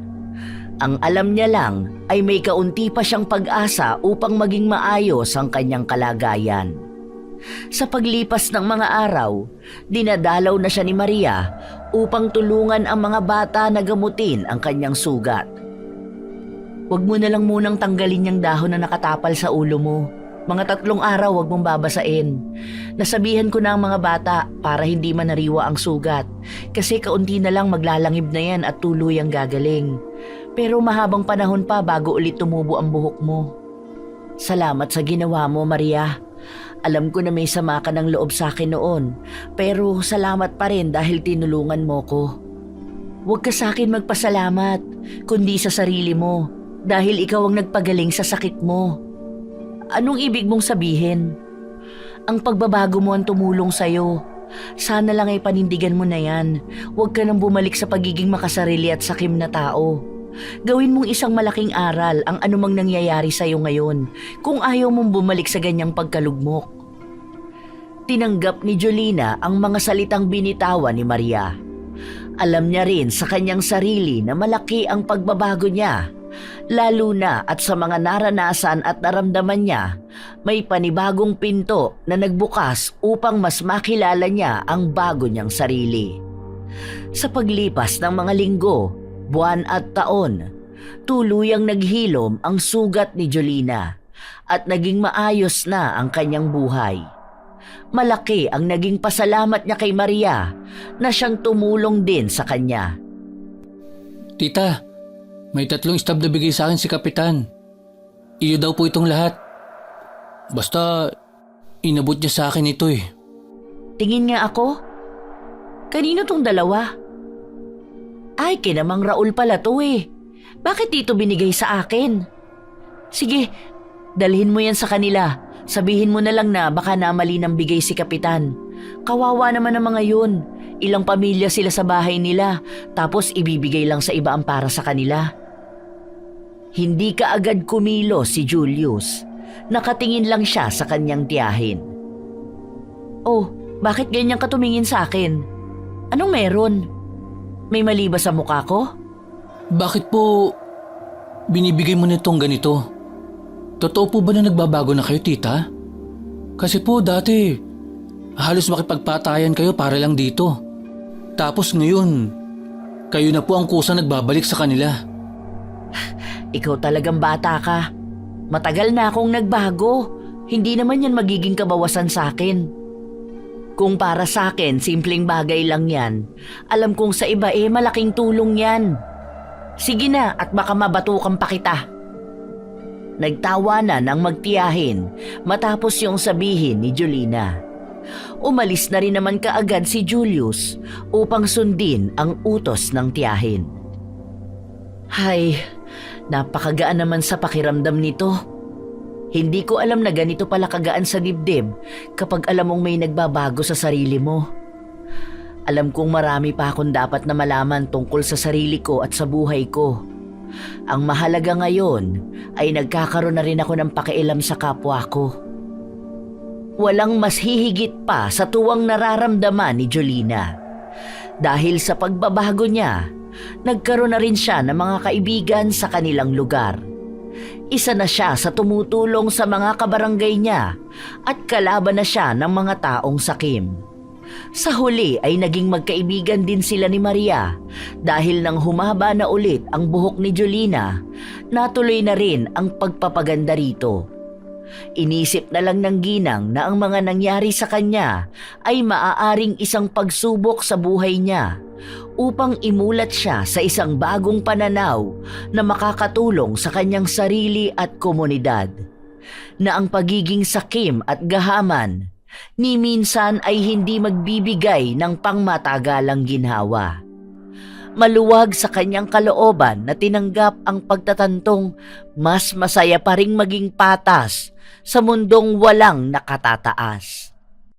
Ang alam niya lang ay may kaunti pa siyang pag-asa upang maging maayos ang kanyang kalagayan. Sa paglipas ng mga araw, dinadalaw na siya ni Maria upang tulungan ang mga bata na gamutin ang kanyang sugat. Huwag mo na lang munang tanggalin yung dahon na nakatapal sa ulo mo. Mga 3 araw huwag mong babasain. Nasabihan ko na ang mga bata para hindi manariwa ang sugat. Kasi kaunti na lang maglalangib na yan at tuluyang gagaling. Pero mahabang panahon pa bago ulit tumubo ang buhok mo. Salamat sa ginawa mo, Maria. Alam ko na may sama ka ng loob sa akin noon. Pero salamat pa rin dahil tinulungan mo ko. Huwag ka sa akin magpasalamat, kundi sa sarili mo. Dahil ikaw ang nagpagaling sa sakit mo. Anong ibig mong sabihin? Ang pagbabago mo ang tumulong sa'yo. Sana lang ay panindigan mo na yan. Huwag ka nang bumalik sa pagiging makasarili at sakim na tao. Gawin mong isang malaking aral ang anumang nangyayari sa'yo ngayon kung ayaw mong bumalik sa ganyang pagkalugmok. Tinanggap ni Jolina ang mga salitang binitawan ni Maria. Alam niya rin sa kanyang sarili na malaki ang pagbabago niya. Lalo na at sa mga naranasan at naramdaman niya, may panibagong pinto na nagbukas upang mas makilala niya ang bago niyang sarili. Sa paglipas ng mga linggo, buwan at taon, tuluyang naghilom ang sugat ni Jolina at naging maayos na ang kanyang buhay. Malaki ang naging pasalamat niya kay Maria na siyang tumulong din sa kanya. Tita, may 3 stab na bigay sa akin si Kapitan. Iyo daw po itong lahat. Basta, inabot niya sa akin ito eh. Tingin nga ako. Kanino tong 2? Ay, kinamang Raul pala to eh. Bakit dito binigay sa akin? Sige, dalhin mo yan sa kanila. Sabihin mo na lang na baka namali ng bigay si Kapitan. Kawawa naman ang mga yun. Ilang pamilya sila sa bahay nila, tapos ibibigay lang sa iba ang para sa kanila. Hindi kaagad kumilo si Julius. Nakatingin lang siya sa kanyang tiyahin. Oh, bakit ganyan ka tumingin sa akin? Anong meron? May mali ba sa mukha ko? Bakit po binibigay mo nitong ganito? Totoo po ba na nagbabago na kayo, tita? Kasi po dati, halos makipagpatayan kayo para lang dito. Tapos ngayon, kayo na po ang kusa nagbabalik sa kanila. Ikaw talagang bata ka. Matagal na akong nagbago. Hindi naman yan magiging kabawasan sa akin. Kung para sa akin, simpleng bagay lang yan. Alam kong sa iba malaking tulong yan. Sige na at baka mabatukan pa kita. Nagtawanan ang magtiyahin matapos yung sabihin ni Jolina. Umalis na rin naman kaagad si Julius upang sundin ang utos ng tiyahin. Hay, napakagaan naman sa pakiramdam nito. Hindi ko alam na ganito pala kagaan sa dibdib kapag alam mong may nagbabago sa sarili mo. Alam kong marami pa akong dapat na malaman tungkol sa sarili ko at sa buhay ko. Ang mahalaga ngayon ay nagkakaroon na rin ako ng pakialam sa kapwa ko. Walang mas hihigit pa sa tuwang nararamdaman ni Jolina. Dahil sa pagbabago niya, nagkaroon na rin siya ng mga kaibigan sa kanilang lugar. Isa na siya sa tumutulong sa mga kabarangay niya at kalaban na siya ng mga taong sakim. Sa huli ay naging magkaibigan din sila ni Maria dahil nang humaba na ulit ang buhok ni Jolina, natuloy na rin ang pagpapaganda rito. Inisip na lang ng ginang na ang mga nangyari sa kanya ay maaaring isang pagsubok sa buhay niya upang imulat siya sa isang bagong pananaw na makakatulong sa kanyang sarili at komunidad. Na ang pagiging sakim at gahaman ni minsan ay hindi magbibigay ng pangmatagalang ginhawa. Maluwag sa kanyang kalooban na tinanggap ang pagtatantong mas masaya pa ring maging patas sa mundong walang nakatataas.